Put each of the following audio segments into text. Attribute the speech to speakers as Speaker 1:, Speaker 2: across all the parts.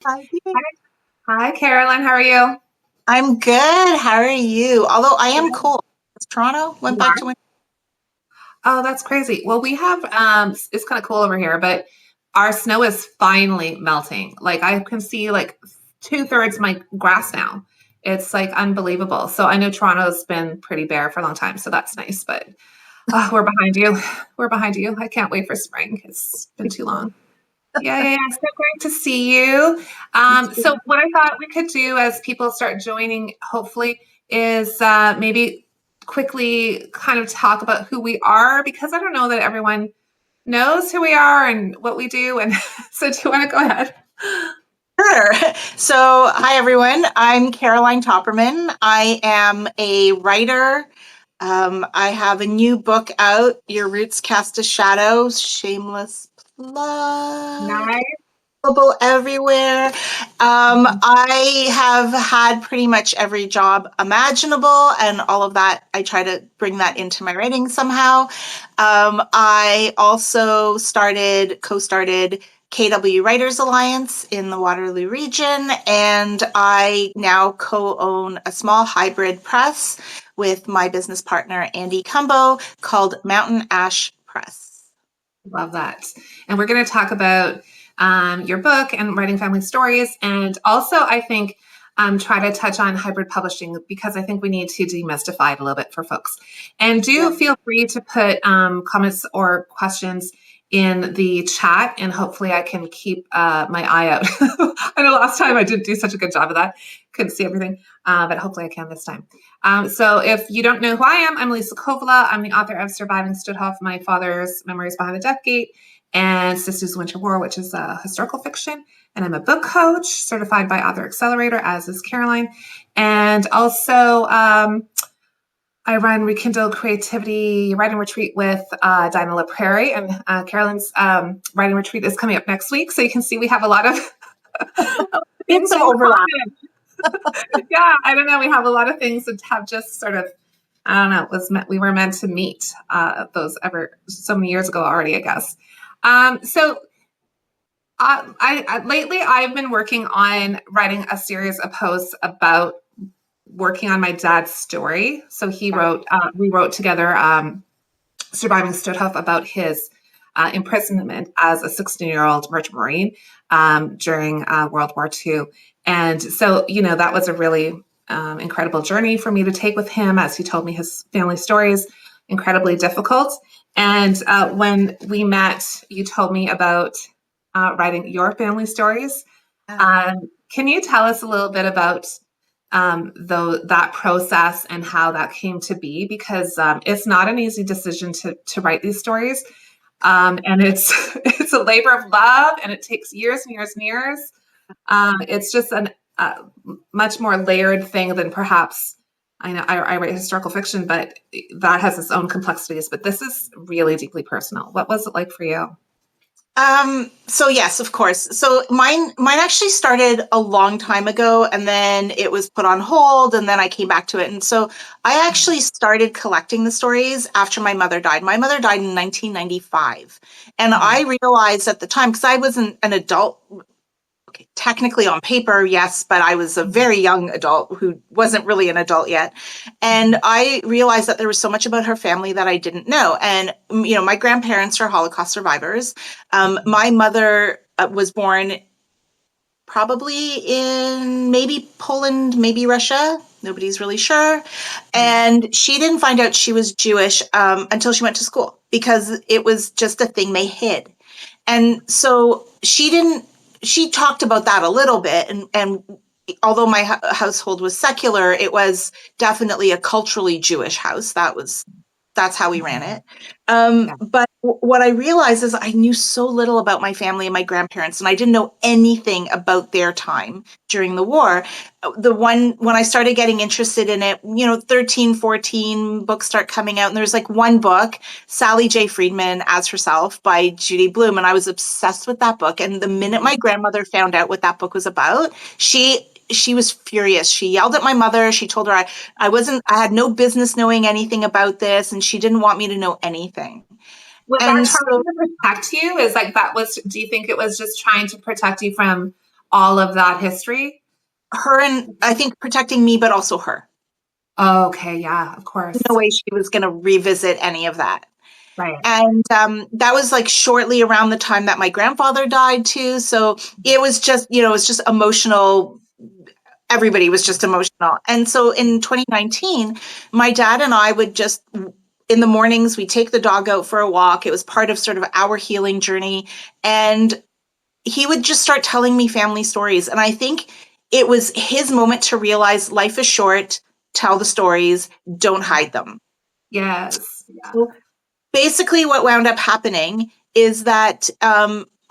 Speaker 1: Hi, dear.
Speaker 2: Hi, Hi, Caroline. How are you?
Speaker 1: I'm good. How are you? Although I am
Speaker 2: Good.
Speaker 1: cold. Toronto went
Speaker 2: You
Speaker 1: back
Speaker 2: are?
Speaker 1: to winter.
Speaker 2: Oh, that's crazy. Well, we have it's kind of cool over here, but our snow is finally melting. Like I can see like two-thirds my grass now. It's like unbelievable. So I know Toronto's been pretty bare for a long time, so that's nice. But we're behind you. We're behind you. I can't wait for spring. It's been too long. Yeah. So great to see you. So what I thought we could do as people start joining, hopefully, is maybe quickly kind of talk about who we are because I don't know that everyone knows who we are and what we do. And so, do you want to go ahead?
Speaker 1: Sure. So, hi everyone. I'm Caroline Topperman. I am a writer. I have a new book out, Your Roots Cast a Shadow. Shameless plug.
Speaker 2: Nice.
Speaker 1: Available everywhere. I have had pretty much every job imaginable, and all of that, I try to bring that into my writing somehow. I also co started KW Writers Alliance in the Waterloo region, and I now co own a small hybrid press with my business partner, Andy Cumbo, called Mountain Ash Press.
Speaker 2: Love that. And we're going to talk about your book and writing family stories. And also, I think try to touch on hybrid publishing because I think we need to demystify it a little bit for folks. And do
Speaker 1: Yeah.
Speaker 2: feel free to put comments or questions in the chat, and hopefully, I can keep my eye out. I know last time I didn't do such a good job of that, couldn't see everything, but hopefully, I can this time. So if you don't know who I am, I'm Liisa Kovala. I'm the author of Surviving Studhof, My Father's Memories Behind the Death Gate, and Sisters of Winter War, which is a historical fiction. And I'm a book coach, certified by Author Accelerator, as is Caroline. And also, I run Rekindle Creativity Writing Retreat with Dinah LaPrairie. And Caroline's writing retreat is coming up next week. So you can see we have a lot of
Speaker 1: It's
Speaker 2: things
Speaker 1: some
Speaker 2: in
Speaker 1: overlap.
Speaker 2: common. Yeah, I don't know. We have a lot of things that have just sort of I don't know. It was meant we were meant to meet those ever so many years ago already, I guess. So I lately I've been working on writing a series of posts about working on my dad's story. So we wrote together Surviving Studhof about his imprisonment as a 16-year-old merchant marine during World War II. And so, that was a really incredible journey for me to take with him as he told me his family stories, incredibly difficult. And when we met, you told me about writing your family stories. Can you tell us a little bit about that process and how that came to be? Because it's not an easy decision to write these stories, and it's it's a labor of love, and it takes years and years and years. It's just a much more layered thing than perhaps I know I write historical fiction, but that has its own complexities. But this is really deeply personal. What was it like for you?
Speaker 1: So yes, of course. So mine actually started a long time ago, and then it was put on hold, and then I came back to it. And so I actually started collecting the stories after my mother died. My mother died in 1995. And
Speaker 2: Mm.
Speaker 1: I realized at the time, because I was an adult, okay, technically on paper, yes, but I was a very young adult who wasn't really an adult yet. And I realized that there was so much about her family that I didn't know. And, my grandparents are Holocaust survivors. My mother was born probably in maybe Poland, maybe Russia. Nobody's really sure. And she didn't find out she was Jewish until she went to school because it was just a thing they hid. And so she talked about that a little bit. And although my household was secular, it was definitely a culturally Jewish house. That's how we ran it.
Speaker 2: Yeah.
Speaker 1: But what I realized is I knew so little about my family and my grandparents, and I didn't know anything about their time during the war. When I started getting interested in it, 13, 14 books start coming out, and there's like one book, Sally J. Friedman as Herself by Judy Blume, and I was obsessed with that book. And the minute my grandmother found out what that book was about, she was furious. She yelled at my mother. She told her I had no business knowing anything about this, and she didn't want me to know anything.
Speaker 2: Was that
Speaker 1: And
Speaker 2: trying
Speaker 1: so
Speaker 2: to protect you? Is like that was? Do you think it was just trying to protect you from all of that history?
Speaker 1: Her, and I think protecting me, but also her.
Speaker 2: Okay, yeah, of course.
Speaker 1: No way she was going to revisit any of that.
Speaker 2: Right.
Speaker 1: And that was like shortly around the time that my grandfather died too. So it was just, it was just emotional. Everybody was just emotional. And so in 2019, my dad and I would just, in the mornings, we take the dog out for a walk. It was part of sort of our healing journey. And he would just start telling me family stories. And I think it was his moment to realize life is short, tell the stories, don't hide them.
Speaker 2: Yes. Yeah.
Speaker 1: So basically what wound up happening is that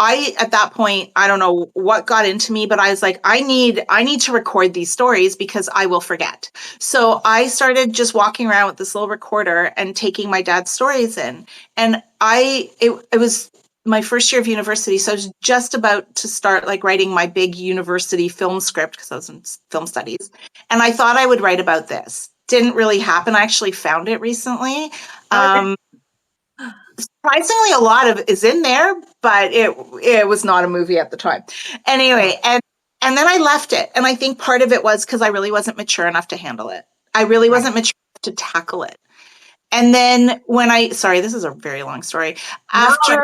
Speaker 1: I, at that point, I don't know what got into me, but I was like, I need to record these stories because I will forget. So I started just walking around with this little recorder and taking my dad's stories in. And it was my first year of university. So I was just about to start like writing my big university film script because I was in film studies. And I thought I would write about this. Didn't really happen. I actually found it recently.
Speaker 2: Okay.
Speaker 1: Surprisingly, a lot of it is in there, but it was not a movie at the time. Anyway, and then I left it, and I think part of it was because I really wasn't mature enough to handle it. I really
Speaker 2: Right.
Speaker 1: wasn't mature enough to tackle it. And then sorry, this is a very long story. After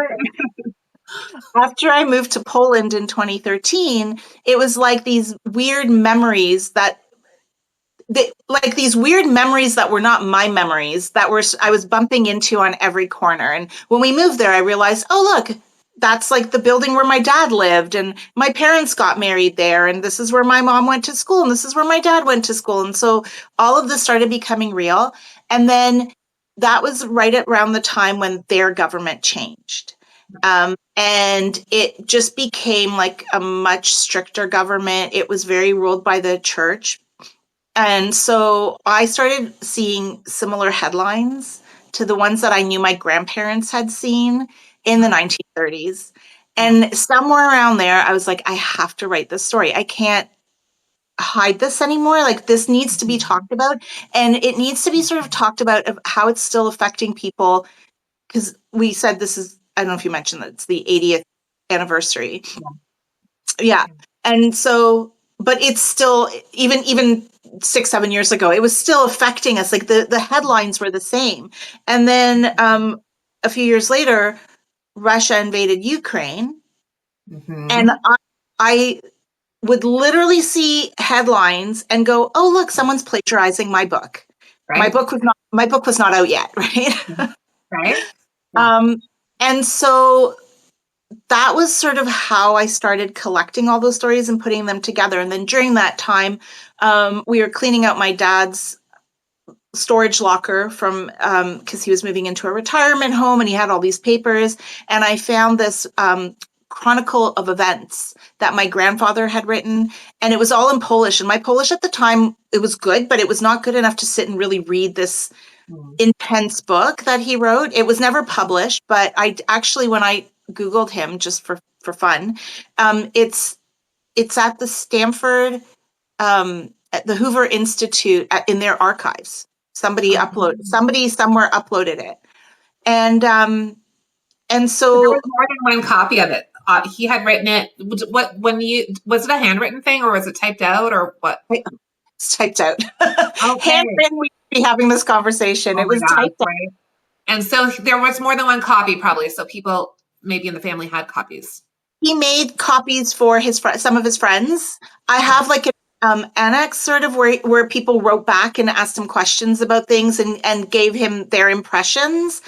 Speaker 1: I moved to Poland in 2013, it was like these weird memories that these weird memories that were not my memories that I was bumping into on every corner. And when we moved there, I realized, oh, look, that's like the building where my dad lived and my parents got married there. And this is where my mom went to school. And this is where my dad went to school. And so all of this started becoming real. And then that was right around the time when their government changed. And it just became like a much stricter government. It was very ruled by the church. And so I started seeing similar headlines to the ones that I knew my grandparents had seen in the 1930s. And somewhere around there, I was like, I have to write this story. I can't hide this anymore. Like, this needs to be talked about. And it needs to be sort of talked about of how it's still affecting people. Because we said this is, I don't know if you mentioned that it's the 80th anniversary. Yeah. And so, but it's still, even 6-7 years ago, it was still affecting us. Like the headlines were the same. And then a few years later, Russia invaded Ukraine.
Speaker 2: Mm-hmm.
Speaker 1: And I would literally see headlines and go, oh, look, someone's plagiarizing my book.
Speaker 2: Right.
Speaker 1: My book was not out yet. Right.
Speaker 2: Right.
Speaker 1: And so that was sort of how I started collecting all those stories and putting them together. And then during that time, we were cleaning out my dad's storage locker from because he was moving into a retirement home and he had all these papers. And I found this chronicle of events that my grandfather had written, and it was all in Polish. And my Polish at the time, it was good, but it was not good enough to sit and really read this intense book that he wrote. It was never published, but I actually, when I Googled him just for fun, it's at the Stanford, at the Hoover Institute in their archives. Somebody somewhere uploaded it. And so
Speaker 2: there was more than one copy of it. He had written it. Was it a handwritten thing or was it typed out or what?
Speaker 1: It's typed out.
Speaker 2: Okay.
Speaker 1: Handwritten, we'd be having this conversation. It was typed out.
Speaker 2: Right. And so there was more than one copy probably. So people maybe in the family had copies.
Speaker 1: He made copies for some of his friends. I have like an annex sort of where people wrote back and asked him questions about things and gave him their impressions.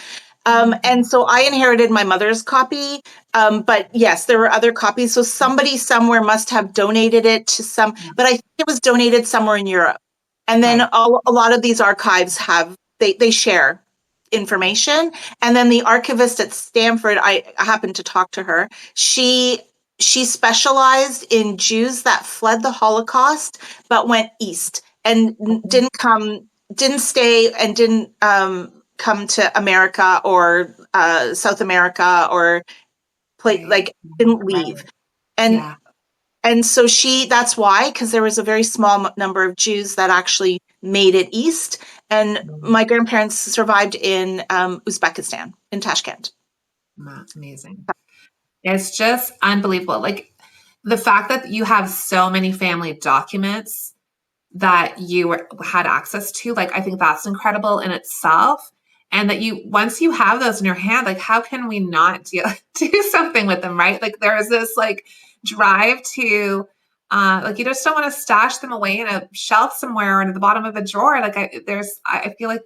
Speaker 1: And so I inherited my mother's copy. But yes, there were other copies. So somebody somewhere must have donated it to some, but I think it was donated somewhere in Europe. And then a lot of these archives they share information. And then the archivist at Stanford, I happened to talk to her. She specialized in Jews that fled the Holocaust, but went east and didn't stay and didn't come to America or South America or didn't leave. And so that's why, because there was a very small number of Jews that actually made it east. And my grandparents survived in Uzbekistan, in Tashkent.
Speaker 2: Amazing. It's just unbelievable. Like the fact that you have so many family documents that had access to, like, I think that's incredible in itself. And that once you have those in your hand, like, how can we not do something with them, right? Like, there is this like drive to, like, you just don't want to stash them away in a shelf somewhere or in the bottom of a drawer. Like, I feel like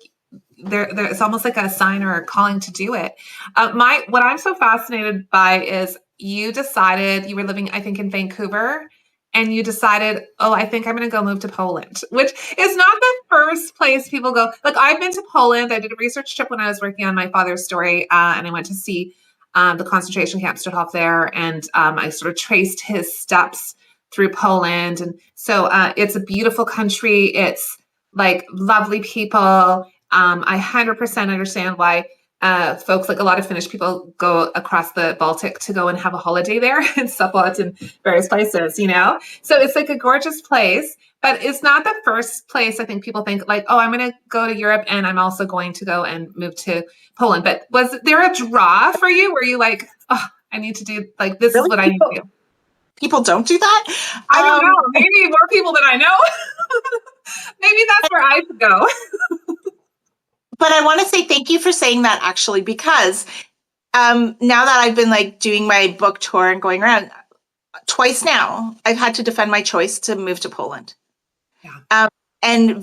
Speaker 2: it's almost like a sign or a calling to do it. What I'm so fascinated by is you decided you were living, I think, in Vancouver, and you decided, oh, I think I'm going to go move to Poland, which is not the first place people go. Like, I've been to Poland. I did a research trip when I was working on my father's story, and I went to see the concentration camp Stutthof there, and I sort of traced his steps through Poland. And so it's a beautiful country. It's like lovely people. I 100% understand why folks, like a lot of Finnish people, go across the Baltic to go and have a holiday there in Sopot and various places, you know? So it's like a gorgeous place, but it's not the first place I think people think like, oh, I'm going to go to Europe and I'm also going to go and move to Poland. But was there a draw for you? Were you like, oh, I need to do, like, this is what I need to do?
Speaker 1: People don't do that.
Speaker 2: I don't know. Maybe more people than I know. Maybe that's where I should go.
Speaker 1: But I want to say thank you for saying that, actually, because now that I've been like doing my book tour and going around twice now, I've had to defend my choice to move to Poland. Yeah. And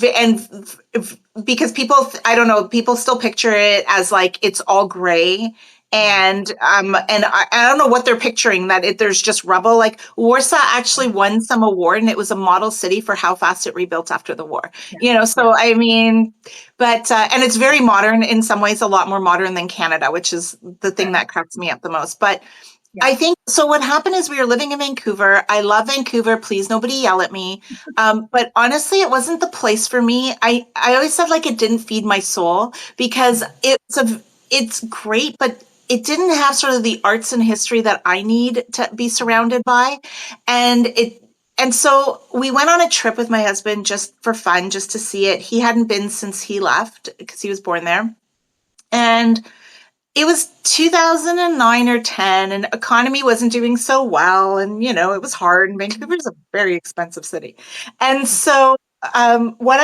Speaker 1: because people, I don't know, people still picture it as like it's all gray. And I don't know what they're picturing, that there's just rubble. Like, Warsaw actually won some award, and it was a model city for how fast it rebuilt after the war. Yeah. You know, so I mean, but and it's very modern in some ways, a lot more modern than Canada, which is the thing that cracks me up the most. But yeah. I think so. What happened is we were living in Vancouver. I love Vancouver. Please, nobody yell at me. But honestly, it wasn't the place for me. I always said like it didn't feed my soul, because it's great, but it didn't have sort of the arts and history that I need to be surrounded by. And so we went on a trip with my husband just for fun, just to see it. He hadn't been since he left because he was born there. And it was 2009 or 10, and economy wasn't doing so well. And, you know, it was hard. And Vancouver's a very expensive city. And so what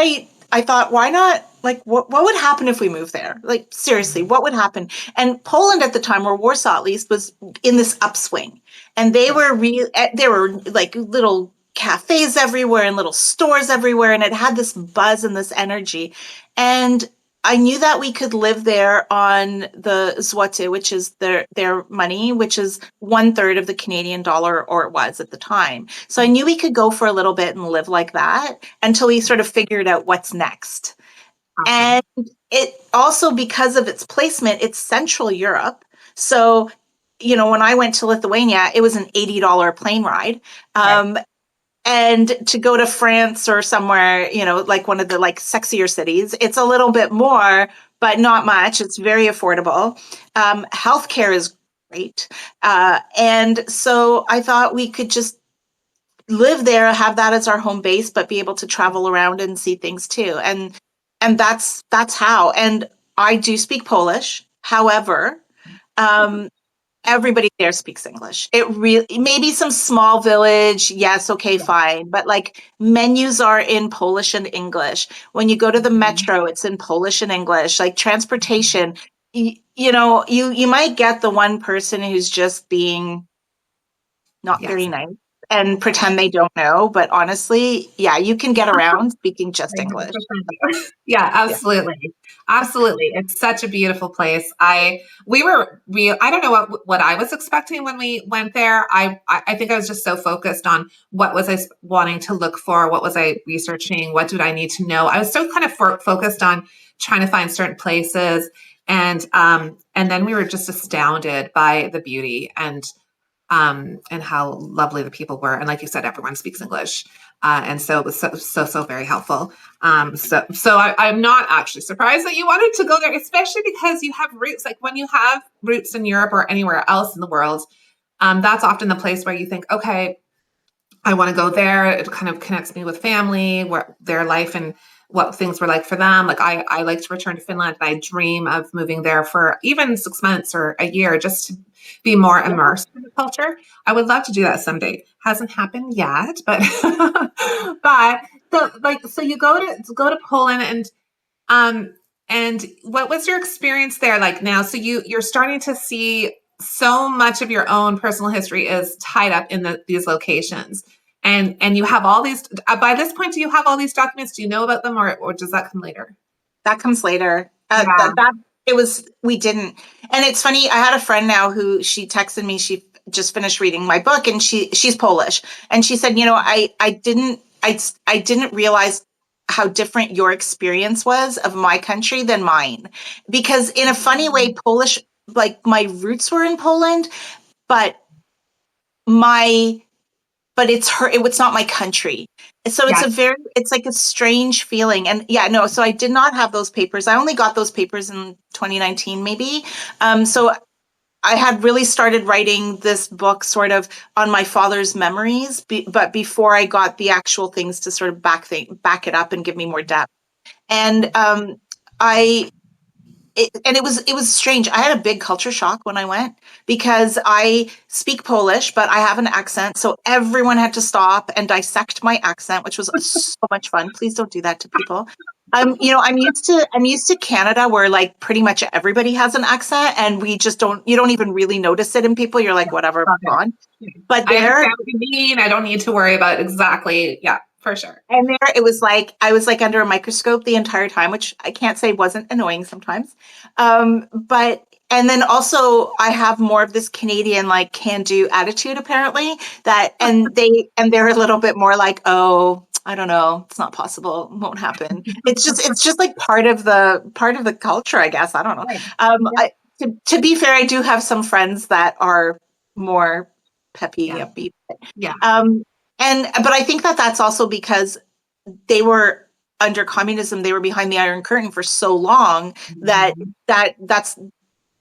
Speaker 1: I thought, why not? Like, what would happen if we moved there? Like, seriously, what would happen? And Poland at the time, or Warsaw at least, was in this upswing. And there were like little cafes everywhere and little stores everywhere. And it had this buzz and this energy. And I knew that we could live there on the zloty, which is their money, which is 1/3 of the Canadian dollar, or it was at the time. So I knew we could go for a little bit and live like that until we sort of figured out what's next. And it also, because of its placement, it's Central Europe. So, you know, when I went to Lithuania, it was an $80 plane ride. Right. And to go to France or somewhere, you know, like one of the like sexier cities, it's a little bit more, but not much. It's very affordable. Healthcare is great. And so I thought we could just live there, have that as our home base, but be able to travel around and see things too. And that's how. And I do speak Polish. However, everybody there speaks English. It really, maybe some small village. Yes. Okay, fine. But like, menus are in Polish and English. When you go to the metro, it's in Polish and English. Like, transportation, you know, you might get the one person who's just being not very nice and pretend they don't know. But honestly, yeah, you can get around speaking just English.
Speaker 2: Yeah, absolutely. Yeah. Absolutely. It's such a beautiful place. I don't know what I was expecting when we went there. I think I was just so focused on what was I wanting to look for? What was I researching? What did I need to know? I was so kind of focused on trying to find certain places. And then we were just astounded by the beauty and how lovely the people were. And like you said, everyone speaks English. And so it was so very helpful. So I'm not actually surprised that you wanted to go there, especially because you have roots. Like, when you have roots in Europe or anywhere else in the world, that's often the place where you think, okay, I want to go there. It kind of connects me with family, where their life and what things were like for them. Like I like to return to Finland, and I dream of moving there for even 6 months or a year just to be more immersed in the culture. I would love to do that someday. Hasn't happened yet, but but so you go to Poland, um and what was your experience there like now? So you're starting to see so much of your own personal history is tied up in these locations. And you have all these, by this point, do you have all these documents? Do you know about them, or does that come later?
Speaker 1: That comes later.
Speaker 2: Yeah.
Speaker 1: We didn't. And it's funny, I had a friend now who she texted me, she just finished reading my book, and she's Polish. And she said, I didn't realize how different your experience was of my country than mine. Because in a funny way, Polish, like my roots were in Poland, but my it's not my country. So
Speaker 2: Yeah.
Speaker 1: it's like a strange feeling. And yeah, no, so I did not have those papers. I only got those papers in 2019, maybe. So I had really started writing this book sort of on my father's memories, but before I got the actual things to sort of back it up and give me more depth. And I it was strange. I had a big culture shock when I went because I speak Polish, but I have an accent. So everyone had to stop and dissect my accent, which was so much fun. Please don't do that to people. I'm used to Canada where like pretty much everybody has an accent and you don't even really notice it in people. You're like, whatever, on. But
Speaker 2: I
Speaker 1: there,
Speaker 2: understand what you mean. I don't need to worry about exactly. Yeah, for sure.
Speaker 1: and there it was like I was like under a microscope the entire time, which I can't say wasn't annoying sometimes. But and then also I have more of this Canadian like can-do attitude apparently they're a little bit more like, oh, I don't know, it's not possible, it won't happen. It's just like part of the culture, I guess. I don't know.
Speaker 2: Right.
Speaker 1: To be fair, I do have some friends that are more peppy, upbeat.
Speaker 2: Yeah.
Speaker 1: But I think that that's also because they were under communism, they were behind the Iron Curtain for so long that that's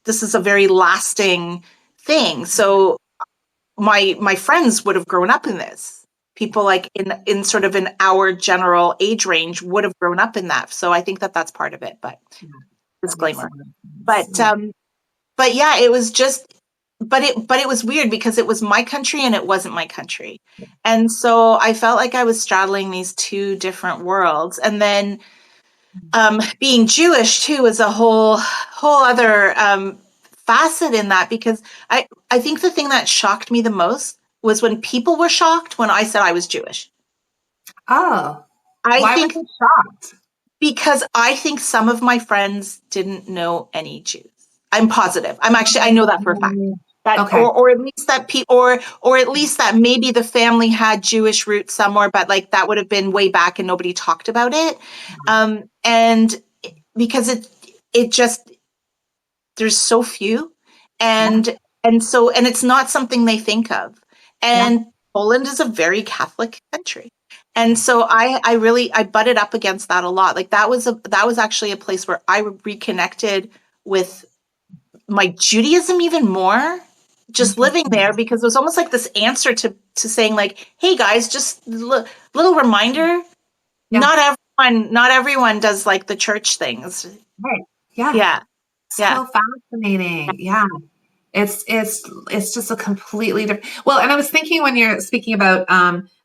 Speaker 1: this is a very lasting thing. So my friends would have grown up in this. People like in sort of in our general age range would have grown up in that. So I think that that's part of it. But disclaimer. But yeah, it was just but it was weird because it was my country and it wasn't my country. And so I felt like I was straddling these two different worlds. And then being Jewish too is a whole other facet in that, because I think the thing that shocked me the most was when people were shocked when I said I was Jewish.
Speaker 2: Oh,
Speaker 1: I
Speaker 2: why
Speaker 1: think
Speaker 2: were you shocked?
Speaker 1: because I think some of my friends didn't know any Jews. I'm positive. I know that for a fact. That,
Speaker 2: Okay.
Speaker 1: or at least that or at least that maybe the family had Jewish roots somewhere, but like that would have been way back and nobody talked about it. And because it just, there's so few, and it's not something they think of. And Poland is a very Catholic country. And so I butted up against that a lot. Like that was actually a place where I reconnected with my Judaism even more, just living there, because it was almost like this answer to saying like, hey guys, just little reminder, not everyone does like the church things.
Speaker 2: Right. Yeah.
Speaker 1: Yeah.
Speaker 2: So fascinating. Yeah. It's just a completely different. Well, and I was thinking when you're speaking about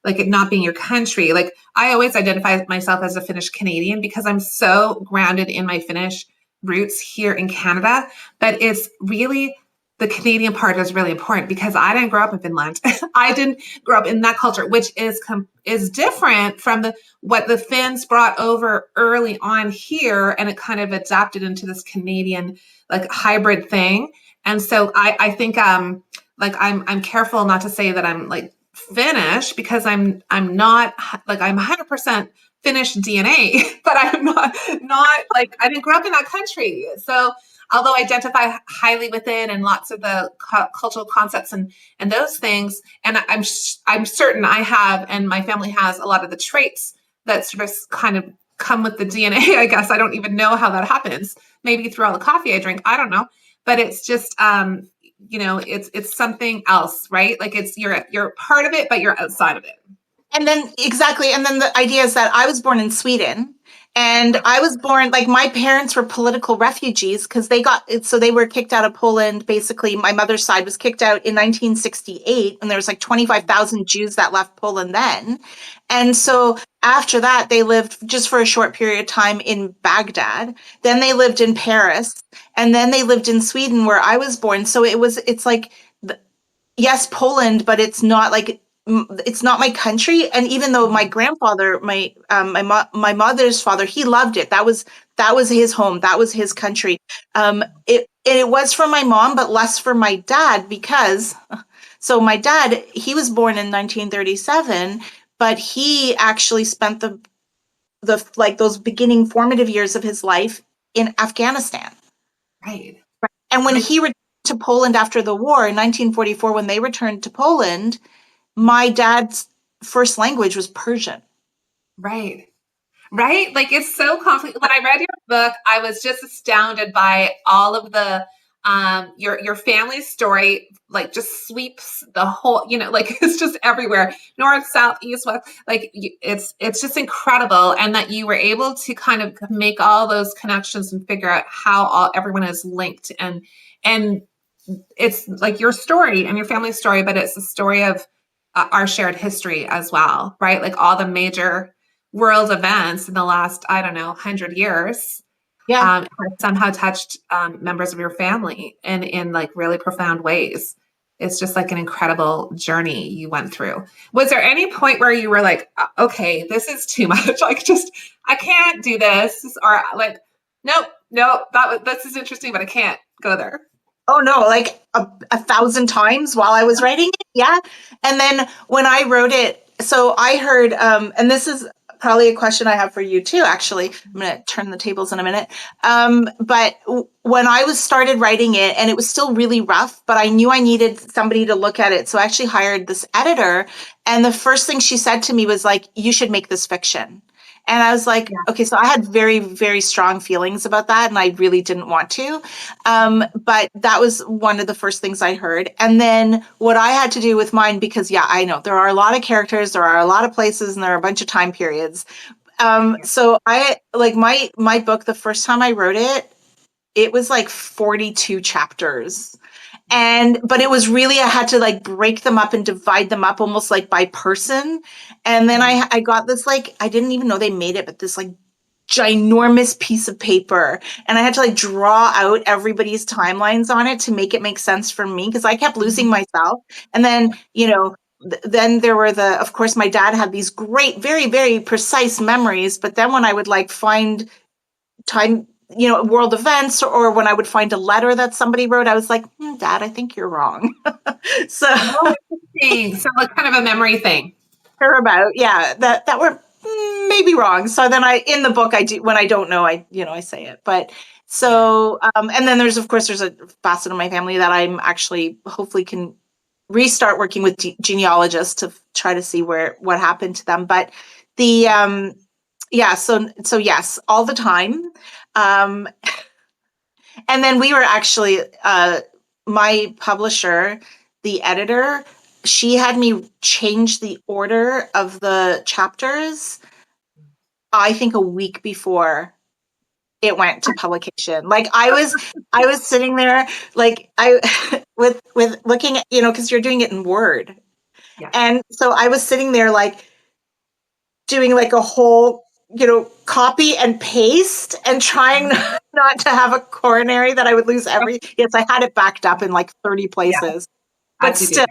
Speaker 2: like it not being your country, like I always identify myself as a Finnish Canadian because I'm so grounded in my Finnish roots here in Canada. But it's really, the Canadian part is really important because I didn't grow up in Finland. I didn't grow up in that culture, which is different from what the Finns brought over early on here, and it kind of adapted into this Canadian like hybrid thing. And so I think like I'm careful not to say that I'm like Finnish, because I'm not like, I'm 100% Finnish DNA, but I'm not like, I didn't grow up in that country. So although I identify highly within and lots of the cultural concepts and those things, and I'm certain I have, and my family has, a lot of the traits that sort of kind of come with the DNA. I guess I don't even know how that happens. Maybe through all the coffee I drink. I don't know. But it's just, it's something else, right? Like you're part of it, but you're outside of it.
Speaker 1: And then exactly. And then the idea is that I was born in Sweden, And I was born, like my parents were political refugees because they were kicked out of Poland. Basically, my mother's side was kicked out in 1968, and there was like 25,000 Jews that left Poland then. And so after that, they lived just for a short period of time in Baghdad. Then they lived in Paris, and then they lived in Sweden, where I was born. So it's like, yes, Poland, but it's not like it's not my country. And even though my grandfather, my mother's father, he loved it. That was his home. That was his country. It was for my mom, but less for my dad because so my dad, he was born in 1937, but he actually spent the like those beginning formative years of his life in Afghanistan.
Speaker 2: Right.
Speaker 1: And when
Speaker 2: Right.
Speaker 1: he returned to Poland after the war in 1944, when they returned to Poland, my dad's first language was Persian.
Speaker 2: Right. Right? Like it's so complicated. When I read your book, I was just astounded by all of the your family story like just sweeps the whole, like it's just everywhere. North, south, east, west. Like it's just incredible and that you were able to kind of make all those connections and figure out how everyone is linked and it's like your story and your family story, but it's the story of our shared history as well, right? Like all the major world events in the last, I don't know, 100 years
Speaker 1: Yeah.
Speaker 2: have somehow touched members of your family in like really profound ways. It's just like an incredible journey you went through. Was there any point where you were like, okay, this is too much. Like, just, I can't do this. Or like, nope, this is interesting, but I can't go there.
Speaker 1: Oh no, like a thousand times while I was writing it. Yeah. And then when I wrote it, so I heard, and this is probably a question I have for you too, actually. I'm going to turn the tables in a minute. But when I was started writing it, and it was still really rough, but I knew I needed somebody to look at it. So I actually hired this editor. And the first thing she said to me was like, you should make this fiction. And I was like, okay, so I had very, very strong feelings about that, and I really didn't want to. But that was one of the first things I heard. And then what I had to do with mine, because yeah, I know there are a lot of characters, there are a lot of places, and there are a bunch of time periods. So I like my book, the first time I wrote it, it was like 42 chapters. But it was really, I had to like break them up and divide them up almost like by person. And then I got this, like, I didn't even know they made it, but this like ginormous piece of paper. And I had to like draw out everybody's timelines on it to make it make sense for me because I kept losing myself. And then, then there were of course, my dad had these great, very, very precise memories. But then when I would like find time, world events, or when I would find a letter that somebody wrote, I was like, Dad, I think you're wrong. So
Speaker 2: Oh, interesting. So like kind of a memory thing.
Speaker 1: they're about, yeah, that were maybe wrong. So then in the book, I do, when I don't know, I say it. But so, and then there's a facet of my family that I'm actually hopefully can restart working with genealogists to try to see what happened to them. But yeah, so yes, all the time. And then we were actually, my publisher, the editor, she had me change the order of the chapters, I think a week before it went to publication. Like I was sitting there like with looking at, because you're doing it in Word.
Speaker 2: Yeah.
Speaker 1: And so I was sitting there like doing like a whole, copy and paste and trying not to have a coronary that I would lose yes, I had it backed up in like 30 places, but still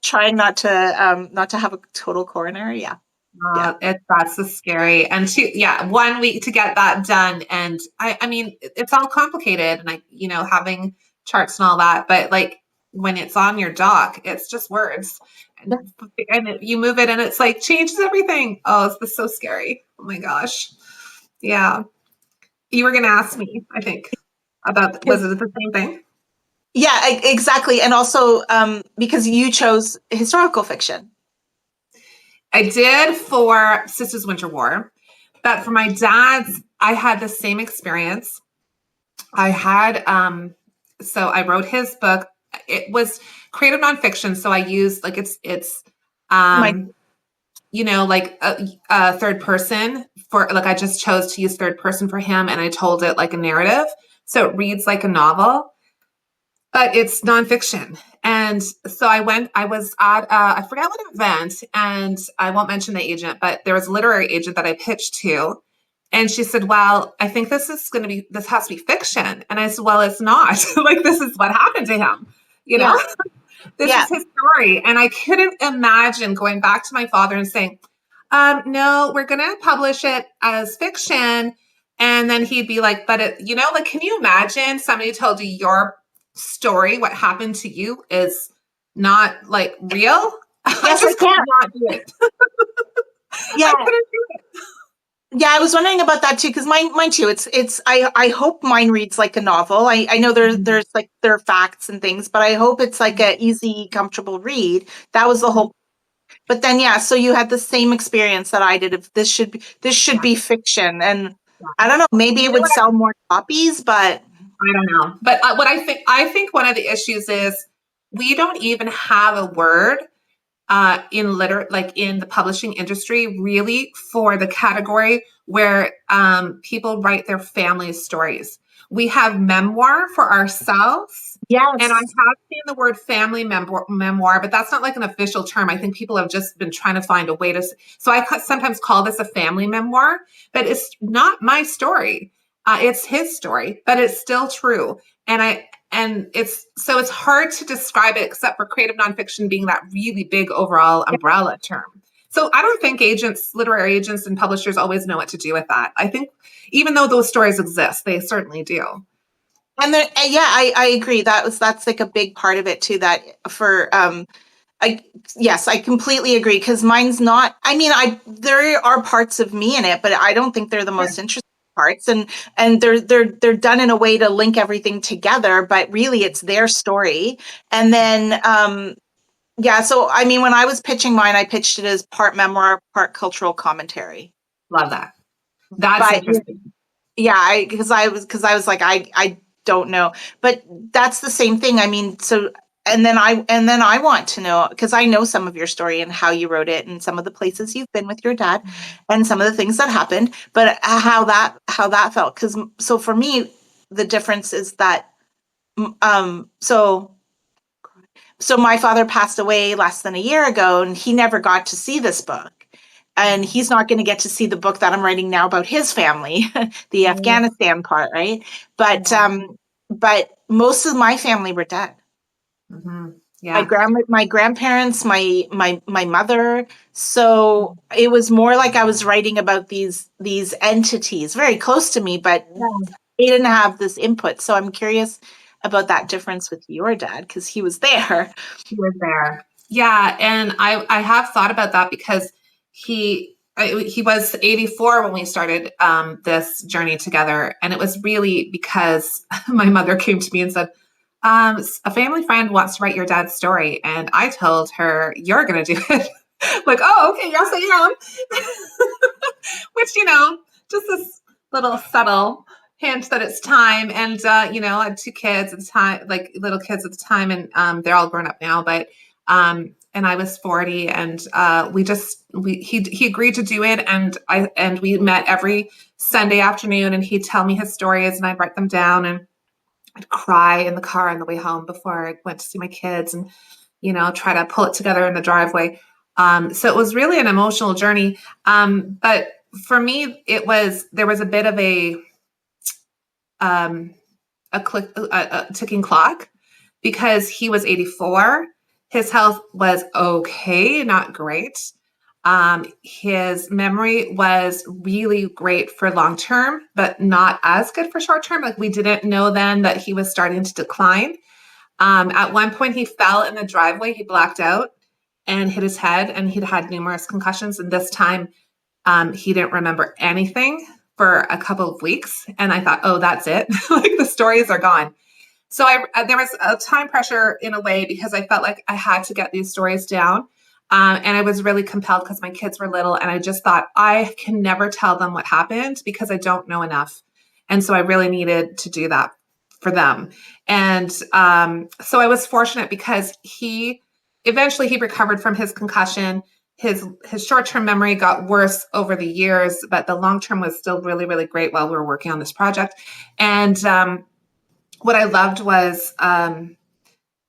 Speaker 1: trying not to have a total coronary. Yeah.
Speaker 2: That's so scary. And 1 week to get that done. And I mean, it's all complicated and having charts and all that, but like when it's on your doc, it's just words and you move it and it's like changes everything. Oh, it's so scary. Oh my gosh. Yeah. You were going to ask me, I think, about, was it the same thing?
Speaker 1: Yeah, exactly. And also because you chose historical fiction.
Speaker 2: I did for Sisters Winter War, but for my dad's, I had the same experience. I had, so I wrote his book. It was creative nonfiction. So I used like it's, like a third person for like, I just chose to use third person for him and I told it like a narrative. So it reads like a novel, but it's nonfiction. And so I was at, I forget what event, and I won't mention the agent, but there was a literary agent that I pitched to. And she said, well, I think this has to be fiction. And I said, well, it's not. Like, this is what happened to him, you know?
Speaker 1: Yeah.
Speaker 2: This
Speaker 1: Yeah.
Speaker 2: is his story. And I couldn't imagine going back to my father and saying, no, we're going to publish it as fiction. And then he'd be like, but like, can you imagine somebody told you your story, what happened to you is not like real? I
Speaker 1: Yes, I
Speaker 2: just could
Speaker 1: can.
Speaker 2: not do it.
Speaker 1: Yeah.
Speaker 2: I couldn't do it.
Speaker 1: Yeah, I was wondering about that too, because mine too. I hope mine reads like a novel. I know there's like there are facts and things, but I hope it's like a easy, comfortable read. That was the whole. But then yeah, so you had the same experience that I did. If this should
Speaker 2: Yeah.
Speaker 1: be fiction, and
Speaker 2: Yeah.
Speaker 1: I don't know, maybe
Speaker 2: You
Speaker 1: it
Speaker 2: know
Speaker 1: would
Speaker 2: what?
Speaker 1: sell more copies, but
Speaker 2: I don't know. But what I think one of the issues is we don't even have a word like in the publishing industry, really for the category where people write their family stories. We have memoir for ourselves. And I
Speaker 1: yes,
Speaker 2: have seen the word family memoir, but that's not like an official term. I think people have just been trying to find a way to. So I sometimes call this a family memoir, but it's not my story. It's his story, but it's still true. And it's hard to describe it except for creative nonfiction being that really big overall umbrella term. So I don't think literary agents and publishers always know what to do with that. I think even though those stories exist, they certainly do.
Speaker 1: and then yeah, I agree. That's like a big part of it too. That for I yes, I completely agree because mine's not. I mean, I there are parts of me in it, but I don't think they're the most interesting parts. And they're done in a way to link everything together, but really it's their story. And then yeah, so I mean, when I was pitching mine, I pitched it as part memoir, part cultural commentary.
Speaker 2: Love that. That's
Speaker 1: But
Speaker 2: interesting.
Speaker 1: yeah, because I was like I don't know, but that's the same thing. I mean, so and then I want to know because I know some of your story and how you wrote it and some of the places you've been with your dad and some of the things that happened, but how that felt because so for me the difference is that so my father passed away less than a year ago and he never got to see this book and he's not going to get to see the book that I'm writing now about his family, the Afghanistan part, right? But most of my family were dead.
Speaker 2: Mm-hmm.
Speaker 1: My
Speaker 2: Yeah.
Speaker 1: my grandparents, my mother. So it was more like I was writing about these entities very close to me, but they didn't have this input. So I'm curious about that difference with your dad because he was there.
Speaker 2: He was there. Yeah, and I have thought about that because he was 84 when we started this journey together, and it was really because my mother came to me and said, "A family friend wants to write your dad's story," and I told her, "You're going to do it." Like, oh, okay, yes, I am. Which just this little subtle hint that it's time. And I had two kids at the time, like little kids at the time, and they're all grown up now. But and I was 40, and he agreed to do it, and we met every Sunday afternoon, and he'd tell me his stories, and I'd write them down, and I'd cry in the car on the way home before I went to see my kids, and try to pull it together in the driveway. So it was really an emotional journey. But for me, there was a bit of um, a ticking clock because he was 84. His health was okay, not great. His memory was really great for long term, but not as good for short term. Like we didn't know then that he was starting to decline. At one point, he fell in the driveway. He blacked out and hit his head, and he'd had numerous concussions. And this time, he didn't remember anything for a couple of weeks. And I thought, oh, that's it. Like the stories are gone. So there was a time pressure in a way because I felt like I had to get these stories down. And I was really compelled because my kids were little. And I just thought, I can never tell them what happened because I don't know enough. And so I really needed to do that for them. And so I was fortunate because he eventually recovered from his concussion. his short-term memory got worse over the years, but the long-term was still really, really great while we were working on this project. And what I loved was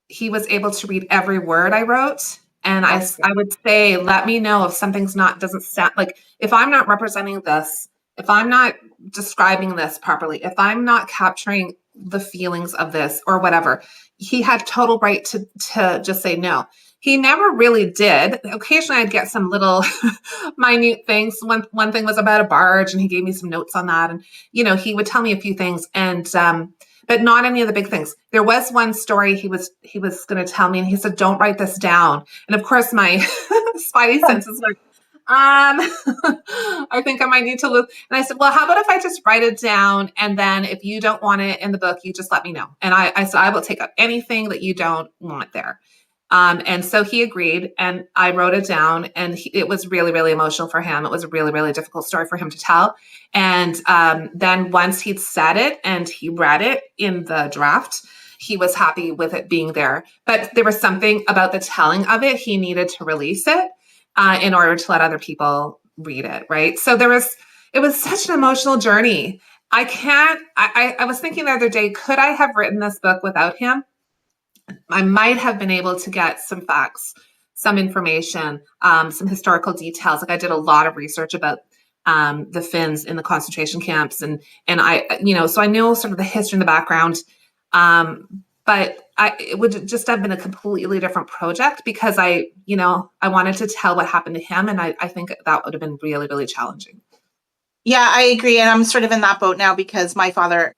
Speaker 2: he was able to read every word I wrote. And I would say, let me know if something's doesn't sound like, if I'm not representing this, if I'm not describing this properly, if I'm not capturing the feelings of this or whatever, he had total right to just say no. He never really did. Occasionally I'd get some little minute things. One thing was about a barge and he gave me some notes on that. And, he would tell me a few things and, but not any of the big things. There was one story he was going to tell me and he said, don't write this down. And of course my spidey senses were, I think I might need to look. And I said, well, how about if I just write it down? And then if you don't want it in the book, you just let me know. And I said, I will take out anything that you don't want there. And so he agreed and I wrote it down and it was really, really emotional for him. It was a really, really difficult story for him to tell. And then once he'd said it and he read it in the draft, he was happy with it being there. But there was something about the telling of it. He needed to release it in order to let other people read it. Right. So it was such an emotional journey. I was thinking the other day, could I have written this book without him? I might have been able to get some facts, some information, some historical details. Like I did a lot of research about the Finns in the concentration camps, and I, so I know sort of the history in the background. But it would just have been a completely different project because I wanted to tell what happened to him, and I think that would have been really, really challenging.
Speaker 1: Yeah, I agree, and I'm sort of in that boat now because my father,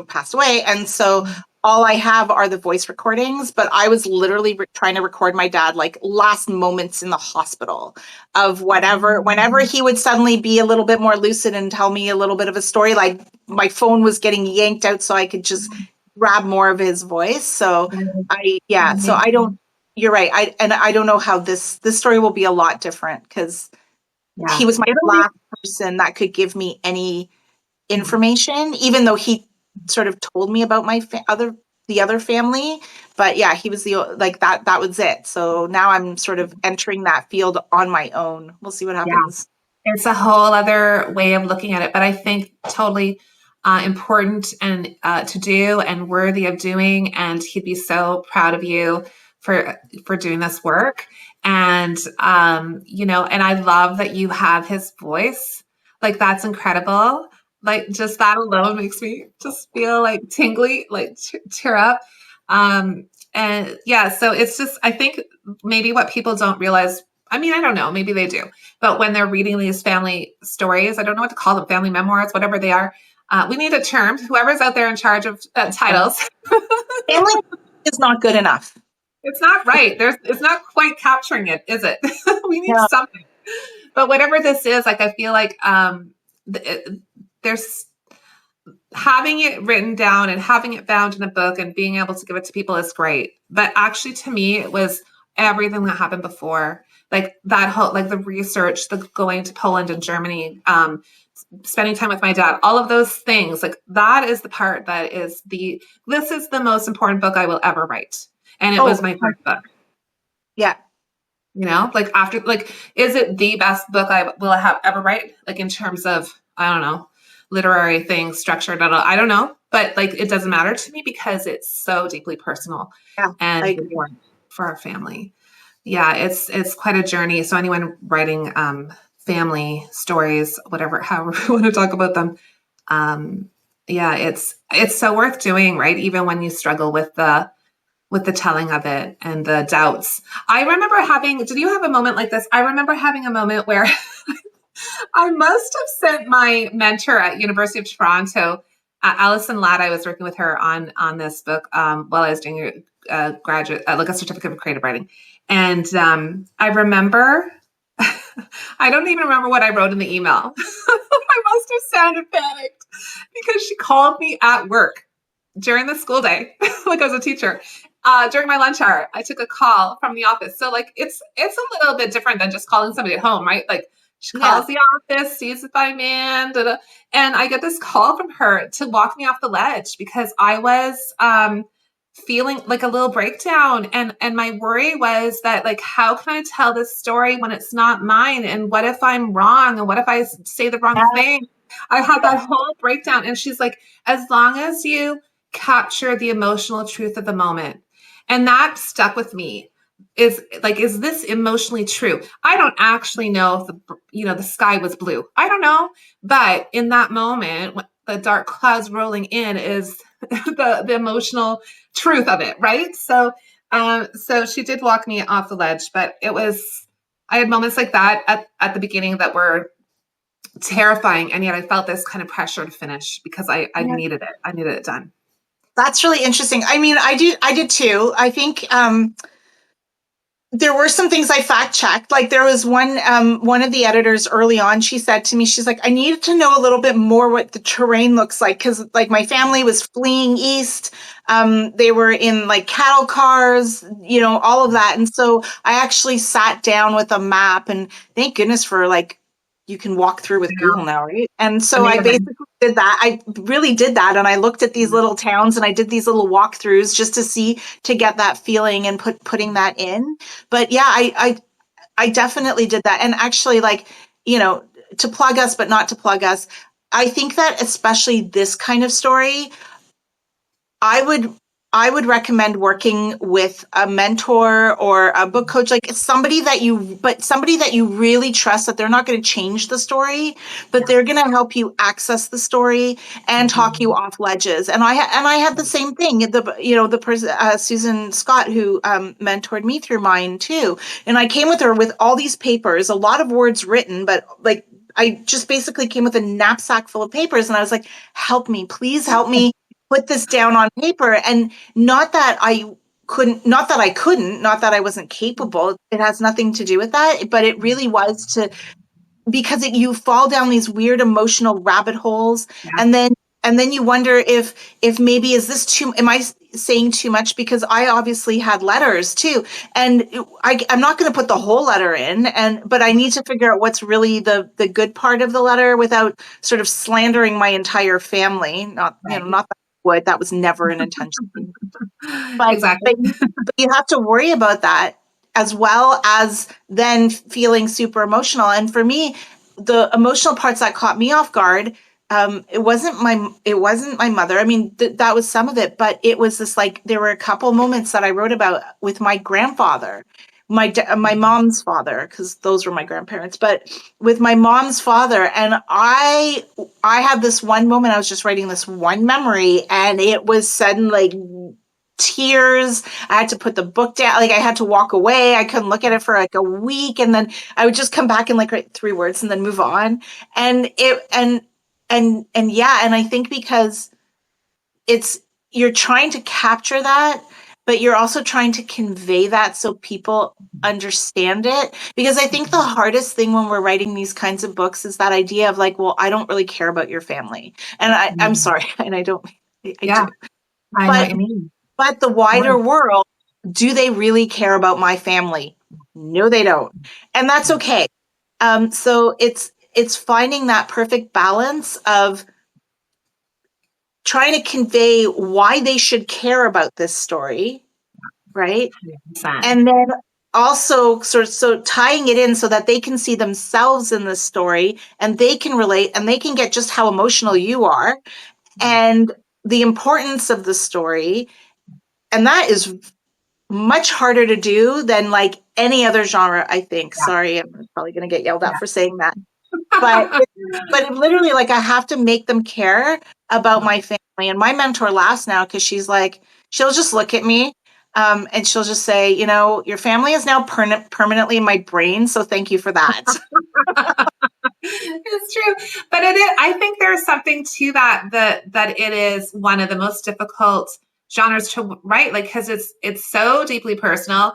Speaker 1: passed away, and so all I have are the voice recordings, but I was literally trying to record my dad like last moments in the hospital of whenever he would suddenly be a little bit more lucid and tell me a little bit of a story, like my phone was getting yanked out so I could just grab more of his voice. So you're right. I don't know how this story will be a lot different because he was my last person that could give me any information, even though he sort of told me about my the other family, but yeah, he was that was it. So now I'm sort of entering that field on my own. We'll see what happens.
Speaker 2: Yeah. It's a whole other way of looking at it, but I think totally important and to do and worthy of doing. And he'd be so proud of you for doing this work. And and I love that you have his voice. Like that's incredible. Like just that alone makes me just feel like tingly, like tear up. And yeah, so it's just, I think maybe what people don't realize, I mean, I don't know, maybe they do, but when they're reading these family stories, I don't know what to call them, family memoirs, whatever they are. We need a term, whoever's out there in charge of titles.
Speaker 1: Family is not good enough.
Speaker 2: It's not right. It's not quite capturing it, is it? We need something. But whatever this is, like, I feel like, there's having it written down and having it bound in a book and being able to give it to people is great. But actually, to me, it was everything that happened before, like that whole, like the research, the going to Poland and Germany, spending time with my dad, all of those things, like that is the part that is this is the most important book I will ever write. And it was my first book.
Speaker 1: Yeah.
Speaker 2: Like after, like, is it the best book I will have ever write? Like in terms of, I don't know, literary things, structure, I don't know, but like, it doesn't matter to me because it's so deeply personal and for our family. Yeah. It's quite a journey. So anyone writing, family stories, however you want to talk about them. It's so worth doing, right? Even when you struggle with the telling of it and the doubts. I remember did you have a moment like this? I remember having a moment where I must have sent my mentor at University of Toronto, Alison Ladd. I was working with her on this book while I was doing a graduate, like a certificate of creative writing. And I remember, I don't even remember what I wrote in the email. I must have sounded panicked because she called me at work during the school day, like I was a teacher. During my lunch hour, I took a call from the office. So like, it's a little bit different than just calling somebody at home, right? Like she calls the office, sees if I'm in, and I get this call from her to walk me off the ledge because I was feeling like a little breakdown. And my worry was that, like, how can I tell this story when it's not mine? And what if I'm wrong? And what if I say the wrong thing? I had that whole breakdown. And she's like, as long as you capture the emotional truth of the moment. And that stuck with me. Is like, is this emotionally true? I don't actually know if the sky was blue. I don't know. But in that moment, when the dark clouds rolling in is the emotional truth of it, right? So so she did walk me off the ledge, but I had moments like that at the beginning that were terrifying, and yet I felt this kind of pressure to finish because I needed it. I needed it done.
Speaker 1: That's really interesting. I mean, I did too. I think there were some things I fact checked. Like there was one of the editors early on, she said to me, she's like, I needed to know a little bit more what the terrain looks like. Cause like my family was fleeing east. They were in like cattle cars, all of that. And so I actually sat down with a map, and thank goodness for like, you can walk through with Google now, right? And so I basically did that. I really did that. And I looked at these little towns, and I did these little walkthroughs just to get that feeling and putting that in. But yeah, I definitely did that. And actually, like, to plug us, but not to plug us, I think that especially this kind of story, I would recommend working with a mentor or a book coach, like somebody that you really trust, that they're not going to change the story, but they're going to help you access the story and talk you off ledges. And I had the same thing. The person, Susan Scott, who mentored me through mine too. And I came with her with all these papers, a lot of words written, but like I just basically came with a knapsack full of papers, and I was like, help me, please help me put this down on paper. And not that I couldn't, not that I wasn't capable. It has nothing to do with that, but it really was because you fall down these weird emotional rabbit holes. And then you wonder if maybe, am I saying too much? Because I obviously had letters too. And I'm not going to put the whole letter in, but I need to figure out what's really the good part of the letter without sort of slandering my entire family. Not that that was never an intention. But,
Speaker 2: Exactly.
Speaker 1: but you have to worry about that, as well as then feeling super emotional. And for me, the emotional parts that caught me off guard, it wasn't my mother. I mean, that was some of it, but it was this, like, there were a couple moments that I wrote about with my grandfather, my mom's father, because those were my grandparents, but with my mom's father. And I had this one moment, I was just writing this one memory, and it was sudden, like, tears. I had to put the book down. Like, I had to walk away. I couldn't look at it for like a week. And then I would just come back and like write 3 words and then move on. And I think because you're trying to capture that, but you're also trying to convey that so people understand it. Because I think the hardest thing when we're writing these kinds of books is that idea of like, well, I don't really care about your family. And I'm sorry. And I don't, I do.
Speaker 2: I know what you mean.
Speaker 1: But the wider world, do they really care about my family? No, they don't. And that's okay. So it's finding that perfect balance of trying to convey why they should care about this story, right?
Speaker 2: 100%.
Speaker 1: And then also so tying it in so that they can see themselves in this story, and they can relate, and they can get just how emotional you are and the importance of the story. And that is much harder to do than like any other genre, I think. Yeah. Sorry, I'm probably going to get yelled at for saying that. But literally, like, I have to make them care about my family. And my mentor laughs now because she's like, she'll just look at me and she'll just say, your family is now permanently in my brain. So thank you for that.
Speaker 2: It's true. But I think there's something to that it is one of the most difficult genres to write, like, because it's so deeply personal.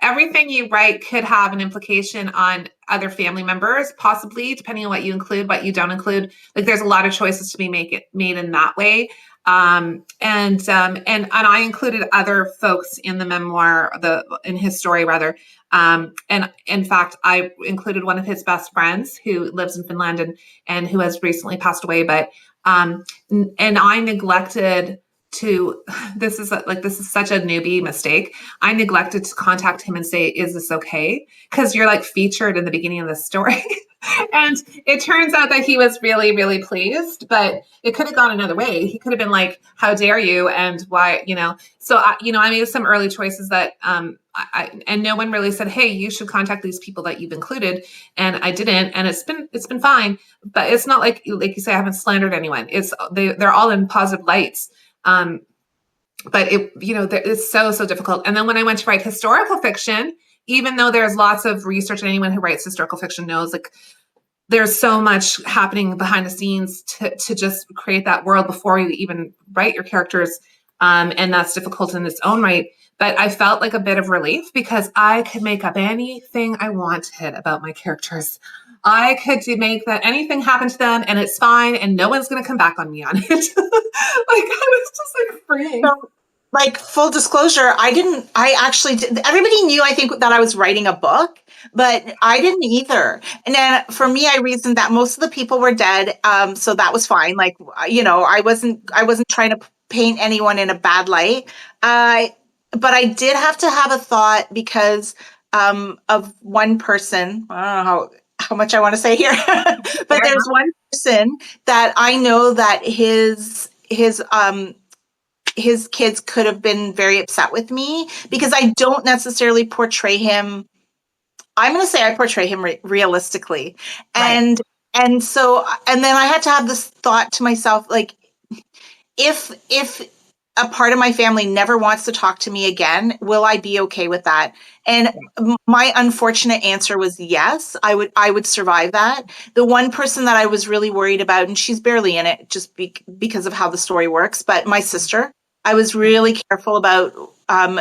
Speaker 2: Everything you write could have an implication on other family members, possibly, depending on what you include, what you don't include. Like, there's a lot of choices to be made in that way. And I included other folks in the memoir, in his story rather. And in fact, I included one of his best friends who lives in Finland and who has recently passed away. But and I neglected this is such a newbie mistake. I neglected to contact him and say, is this okay? Because you're like featured in the beginning of the story. And it turns out that he was really, really pleased, but it could have gone another way. He could have been like, how dare you? And why, so I made some early choices that, and no one really said, hey, you should contact these people that you've included. And I didn't, and it's been fine, but it's not like you say, I haven't slandered anyone. They're all in positive lights. But it's so difficult. And then when I went to write historical fiction, even though there's lots of research, and anyone who writes historical fiction knows, like, there's so much happening behind the scenes to just create that world before you even write your characters. And that's difficult in its own right. But I felt like a bit of relief because I could make up anything I wanted about my characters. I could make that anything happen to them and it's fine and no one's going to come back on me on it. Like, I was just like free.
Speaker 1: So, like, full disclosure, I actually did. Everybody knew, I think, that I was writing a book, but I didn't either. And then for me, I reasoned that most of the people were dead. So that was fine. Like, I wasn't trying to paint anyone in a bad light. But I did have to have a thought because of one person. I don't know how much I want to say here, but there's one person that I know that his kids could have been very upset with me because I don't necessarily portray him. I'm going to say I portray him realistically. And, right. And then I had to have this thought to myself, like, if a part of my family never wants to talk to me again, will I be okay with that? And my unfortunate answer was yes, I would survive that. The one person that I was really worried about, and she's barely in it just because of how the story works, but my sister, I was really careful about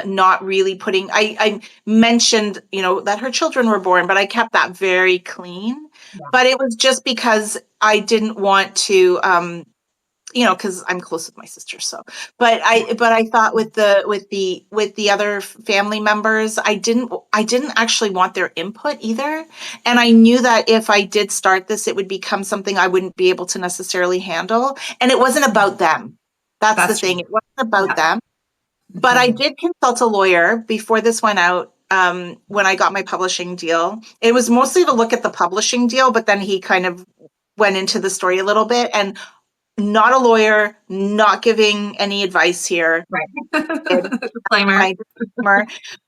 Speaker 1: not really putting, I mentioned, that her children were born, but I kept that very clean. Yeah. But it was just because I didn't want to, because I'm close with my sister. So, but I thought with the other family members, I didn't actually want their input either. And I knew that if I did start this, it would become something I wouldn't be able to necessarily handle. And it wasn't about them. That's the thing. It wasn't about them. But I did consult a lawyer before this went out. When I got my publishing deal, it was mostly to look at the publishing deal, but then he kind of went into the story a little bit. And not a lawyer, not giving any advice here.
Speaker 2: Right. Disclaimer.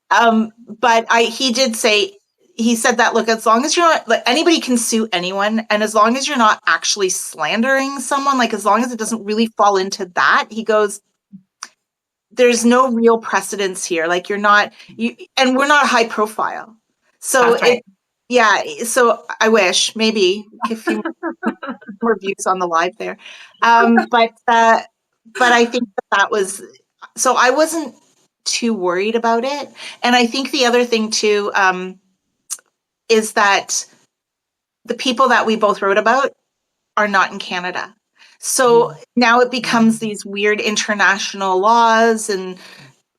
Speaker 1: But he did say, he said that, look, as long as you're not, like, anybody can sue anyone, and as long as you're not actually slandering someone, like, as long as it doesn't really fall into that, he goes, there's no real precedence here. Like, and we're not high profile. So right. So I wish maybe if you more views on the live there. But I think that was, so I wasn't too worried about it. And I think the other thing too, is that the people that we both wrote about are not in Canada. So now it becomes these weird international laws, and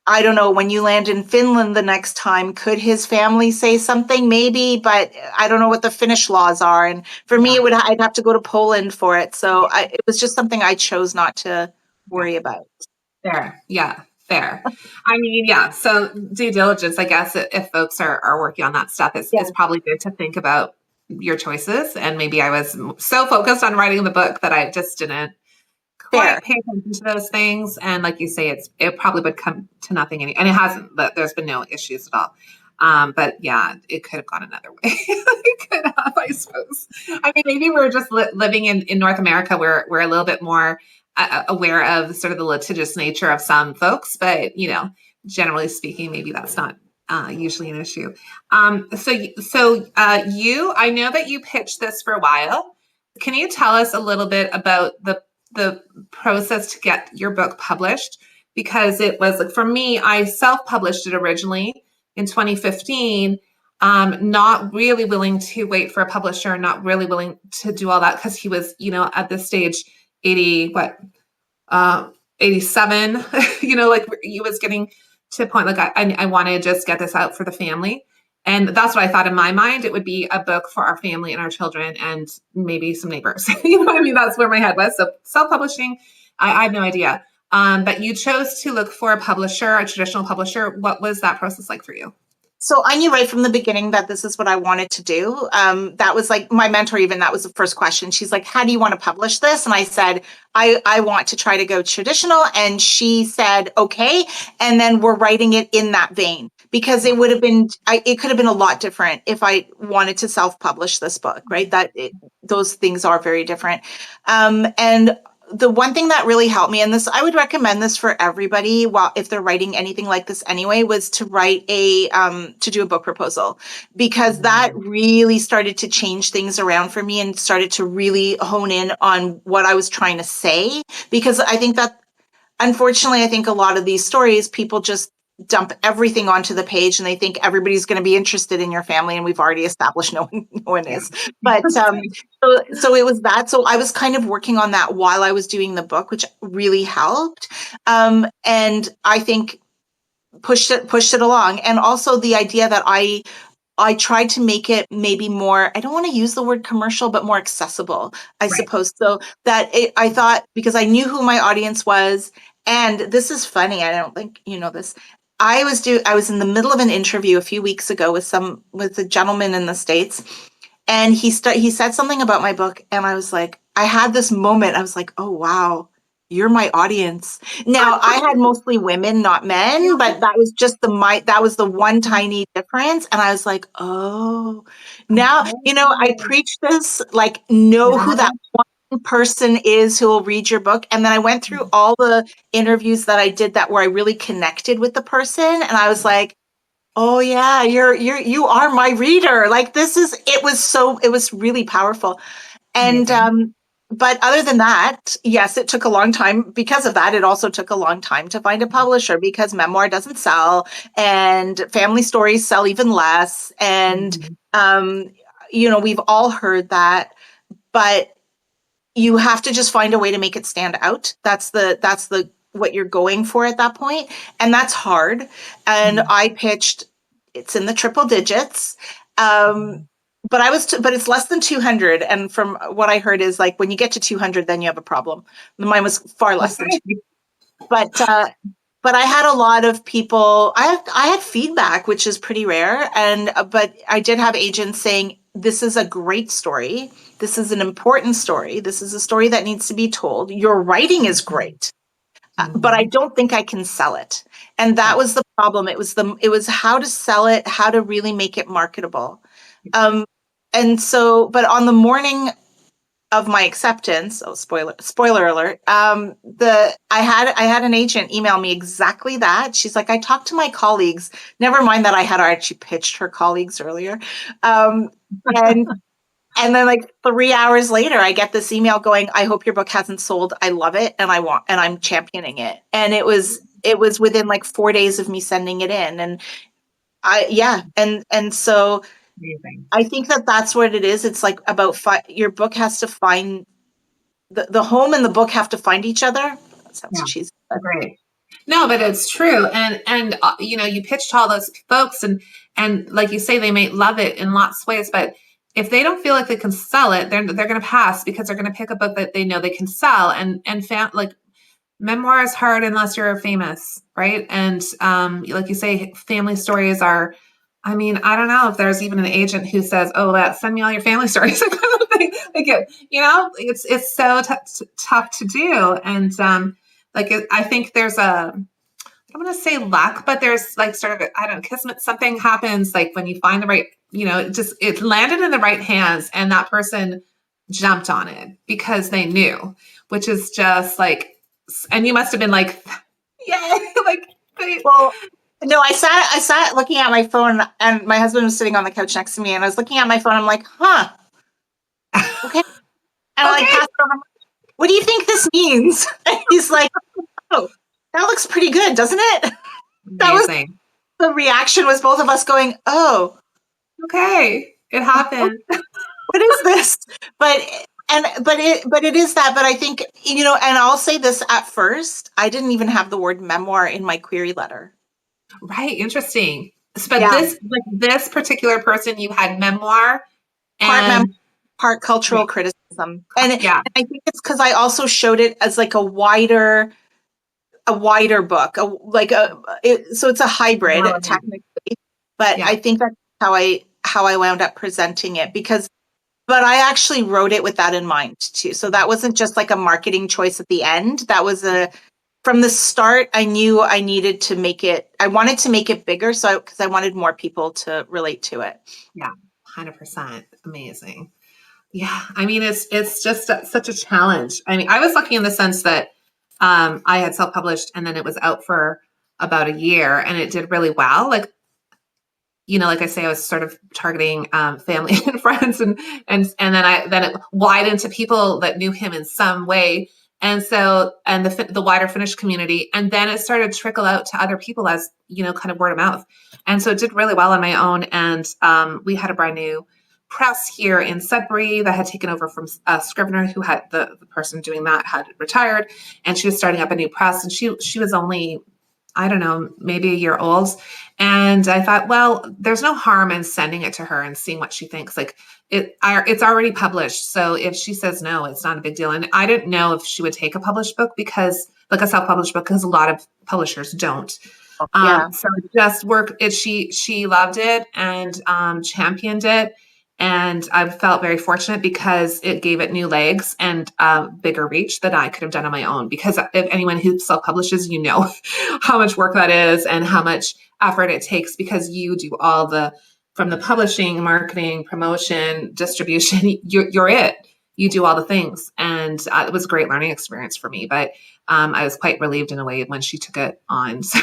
Speaker 1: I don't know, when you land in Finland the next time, could his family say something? Maybe, but I don't know what the Finnish laws are. And for me, I'd have to go to Poland for it. So it was just something I chose not to worry about.
Speaker 2: Fair. Yeah, fair. I mean, so due diligence, I guess, if folks are working on that stuff, it's probably good to think about your choices. And maybe I was so focused on writing the book that I just didn't quite pay attention to those things. And like you say, it probably would come to nothing. And it hasn't, but there's been no issues at all. But yeah, it could have gone another way. It could have, I suppose. I mean, maybe we're just living in North America where we're a little bit more aware of sort of the litigious nature of some folks, but generally speaking, maybe that's not usually an issue. So I know that you pitched this for a while. Can you tell us a little bit about the process to get your book published? Because it was, like, for me, I self-published it originally in 2015, not really willing to wait for a publisher, not really willing to do all that because he was, at this stage, 87, like he was getting to a point, like, I want to just get this out for the family. And that's what I thought in my mind. It would be a book for our family and our children and maybe some neighbors. You know what I mean? That's where my head was. So self-publishing, I had no idea. but you chose to look for a publisher, a traditional publisher. What was that process like for you?
Speaker 1: So I knew right from the beginning that this is what I wanted to do. That was like my mentor, even that was the first question. She's like, how do you want to publish this? And I said, I want to try to go traditional. And she said, okay. And then we're writing it in that vein because it would have been, it could have been a lot different if I wanted to self-publish this book, right? Those things are very different. And the one thing that really helped me, and this, I would recommend this for everybody, while if they're writing anything like this anyway, was to write to do a book proposal, because that really started to change things around for me and started to really hone in on what I was trying to say. Because I think that, unfortunately, I think a lot of these stories, people just dump everything onto the page and they think everybody's going to be interested in your family, and we've already established no one is. But so it was that. So I was kind of working on that while I was doing the book, which really helped. And I think pushed it along. And also the idea that I tried to make it maybe more, I don't want to use the word commercial, but more accessible, I suppose. So that I thought, because I knew who my audience was, and this is funny, I don't think you know this. I was in the middle of an interview a few weeks ago with a gentleman in the States, and he said something about my book, and I was like, I had this moment, I was like, oh wow, you're my audience. Now, I had mostly women, not men, but that was just that was the one tiny difference. And I was like, oh, now, I preach this, like, know who that one person is who will read your book. And then I went through all the interviews that I did where I really connected with the person. And I was like, oh yeah, you are my reader. Like, it was really powerful. And, but other than that, yes, it took a long time. Because of that, it also took a long time to find a publisher, because memoir doesn't sell and family stories sell even less. And, we've all heard that, but you have to just find a way to make it stand out. That's what you're going for at that point. And that's hard. And I pitched, it's in the triple digits. But but it's less than 200. And from what I heard is, like, when you get to 200, then you have a problem. Mine was far less than 200. But I had a lot of people, I had feedback, which is pretty rare. But I did have agents saying, this is a great story. This is an important story. This is a story that needs to be told. Your writing is great, but I don't think I can sell it. And that was the problem. It was how to sell it, how to really make it marketable. And so, but on the morning of my acceptance, spoiler alert, I had an agent email me exactly that. She's like, I talked to my colleagues, never mind that I had actually pitched her colleagues earlier. And then, like, 3 hours later, I get this email going, I hope your book hasn't sold. I love it. And I'm championing it. And it was within like 4 days of me sending it in. And and so amazing. I think that's what it is. It's like about your book has to find the home, and the book have to find each other. That sounds cheesy.
Speaker 2: Right. No, but it's true. And you pitched all those folks, and like you say, they may love it in lots of ways, but if they don't feel like they can sell it, they're going to pass, because they're going to pick a book that they know they can sell. And like, memoir is hard unless you're famous, right? And like you say, family stories are, I mean, I don't know if there's even an agent who says, "Oh, send me all your family stories." It's so tough to do. And I think there's I don't want to say luck, but there's like sort of, I don't know, kismet. Something happens, like when you find the right, it landed in the right hands, and that person jumped on it because they knew, which is just like, and you must have been like, yay, like,
Speaker 1: well. No, I sat looking at my phone, and my husband was sitting on the couch next to me, and I was looking at my phone. I'm like, huh. Okay. And I passed it over. What do you think this means? And he's like, oh, that looks pretty good, doesn't it? That was the reaction, was both of us going, oh,
Speaker 2: okay, it happened.
Speaker 1: What is this? But it is that. But I think, and I'll say this, at first, I didn't even have the word memoir in my query letter.
Speaker 2: Right. Interesting. But this particular person, you had memoir and
Speaker 1: part cultural criticism. And I think it's because I also showed it as like a wider, a wider book, so it's a hybrid
Speaker 2: Relevant.
Speaker 1: technically, but
Speaker 2: Yeah.
Speaker 1: I think that's how I wound up presenting it but I actually wrote it with that in mind too. So that wasn't just like a marketing choice at the end. That was from the start, I knew I wanted to make it bigger. Because I wanted more people to relate to it.
Speaker 2: Yeah. 100%. Amazing. Yeah. I mean, it's just such a challenge. I mean, I was lucky in the sense that I had self-published and then it was out for about a year and it did really well. Like, like I say, I was sort of targeting family and friends, and then it widened to people that knew him in some way, and the wider Finnish community, and then it started to trickle out to other people as kind of word of mouth, and so it did really well on my own. And we had a brand new press here in Sudbury that had taken over from Scrivener, who had the person doing that had retired, and she was starting up a new press, and she was only, I don't know, maybe a year old. And I thought, well, there's no harm in sending it to her and seeing what she thinks. Like it's already published. So if she says no, it's not a big deal. And I didn't know if she would take a published book like a self-published book, because a lot of publishers don't.
Speaker 1: Yeah.
Speaker 2: So it just worked. She loved it and championed it. And I felt very fortunate because it gave it new legs and bigger reach than I could have done on my own. Because if anyone who self-publishes, how much work that is and how much effort it takes, because you do all from the publishing, marketing, promotion, distribution, you're it. You do all the things. And it was a great learning experience for me. But I was quite relieved in a way when she took it on. So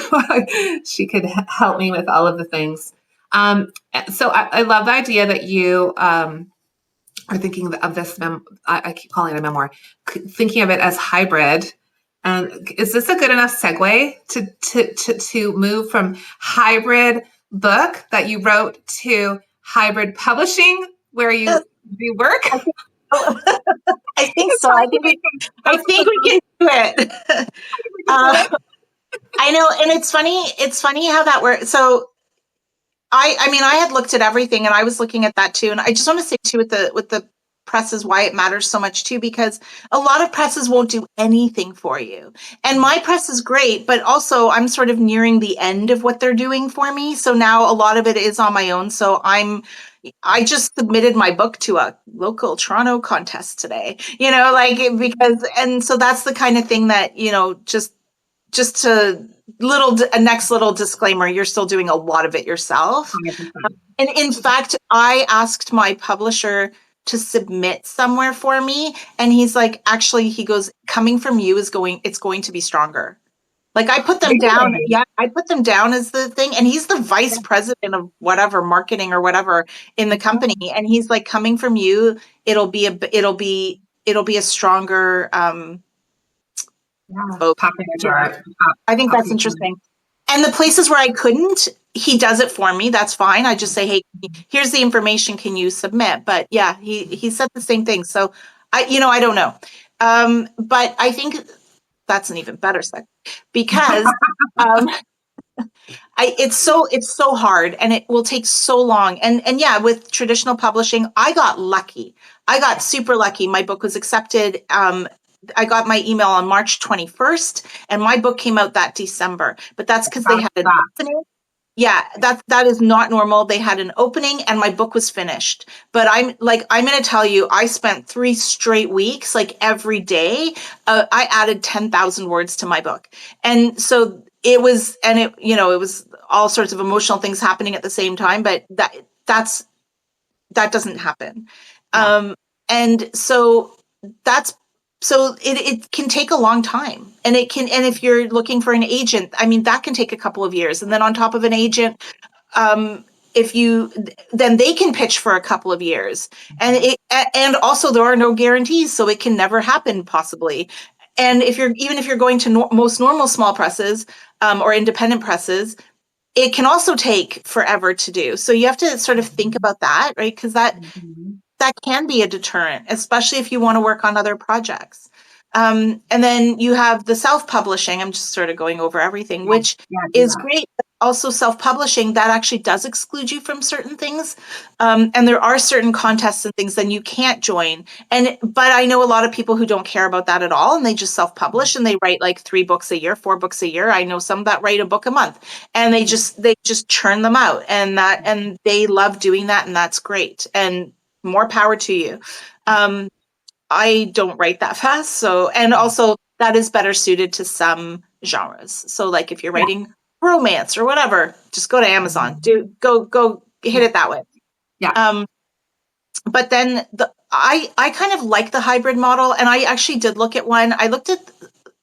Speaker 2: she could help me with all of the things. So I love the idea that you are thinking of this. I keep calling it a memoir, thinking of it as hybrid. And is this a good enough segue to move from hybrid book that you wrote to hybrid publishing, where you do work?
Speaker 1: I think so. I think we can do it. I know, and it's funny. It's funny how that works. So I mean, I had looked at everything, and I was looking at that too. And I just want to say too, with the presses, why it matters so much too, because a lot of presses won't do anything for you. And my press is great, but also I'm sort of nearing the end of what they're doing for me. So now a lot of it is on my own. So I just submitted my book to a local Toronto contest today, and so that's the kind of thing that, just a next little disclaimer, you're still doing a lot of it yourself.
Speaker 2: 100%.
Speaker 1: And in fact, I asked my publisher to submit somewhere for me. And he's like, actually, he goes, coming from you it's going to be stronger. Like I put them down. Yeah, I put them down as the thing. And he's the vice president of whatever marketing or whatever in the company. And he's like, coming from you, it'll be a stronger, I think that's interesting. And the places where I couldn't, he does it for me. That's fine. I just say, hey, here's the information. Can you submit? But yeah, he said the same thing. So I don't know. But I think that's an even better segue, because it's so hard, and it will take so long. And yeah, with traditional publishing, I got lucky. I got super lucky. My book was accepted. I got my email on March 21st, and my book came out that December. But that's because they had an opening. Yeah, that is not normal. They had an opening, and my book was finished. But I'm going to tell you, I spent 3 straight weeks, like every day. I added 10,000 words to my book, and so it was all sorts of emotional things happening at the same time. But that doesn't happen, and so it can take a long time, and if you're looking for an agent, I mean, that can take a couple of years. And then on top of an agent, then they can pitch for a couple of years, and also there are no guarantees. So it can never happen possibly. And even if you're going to most normal small presses, or independent presses, it can also take forever to do. So you have to sort of think about that, right? Because that can be a deterrent, especially if you want to work on other projects. And then you have the self-publishing. I'm just sort of going over everything, which is great. also self-publishing, that actually does exclude you from certain things. And there are certain contests and things then you can't join. But I know a lot of people who don't care about that at all, and they just self-publish and they write like 3 books a year, 4 books a year. I know some that write a book a month, and they just churn them out, and they love doing that, and that's great. And more power to you. I don't write that fast, and also that is better suited to some genres. So like if you're
Speaker 2: Yeah.
Speaker 1: writing romance or whatever, just go to Amazon. Go hit it that way.
Speaker 2: Yeah.
Speaker 1: But then I kind of like the hybrid model, and I actually did look at one.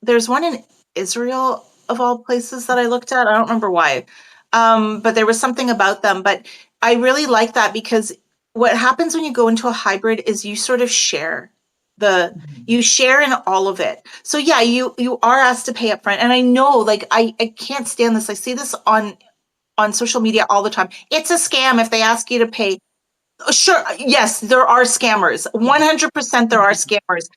Speaker 1: There's one in Israel of all places that I looked at. I don't remember why. But there was something about them. But I really like that, because what happens when you go into a hybrid is you sort of share you share in all of it. So yeah, you are asked to pay up front. And I know, like, I can't stand this. I see this on social media all the time. It's a scam if they ask you to pay. Sure, yes, there are scammers. 100% there are scammers.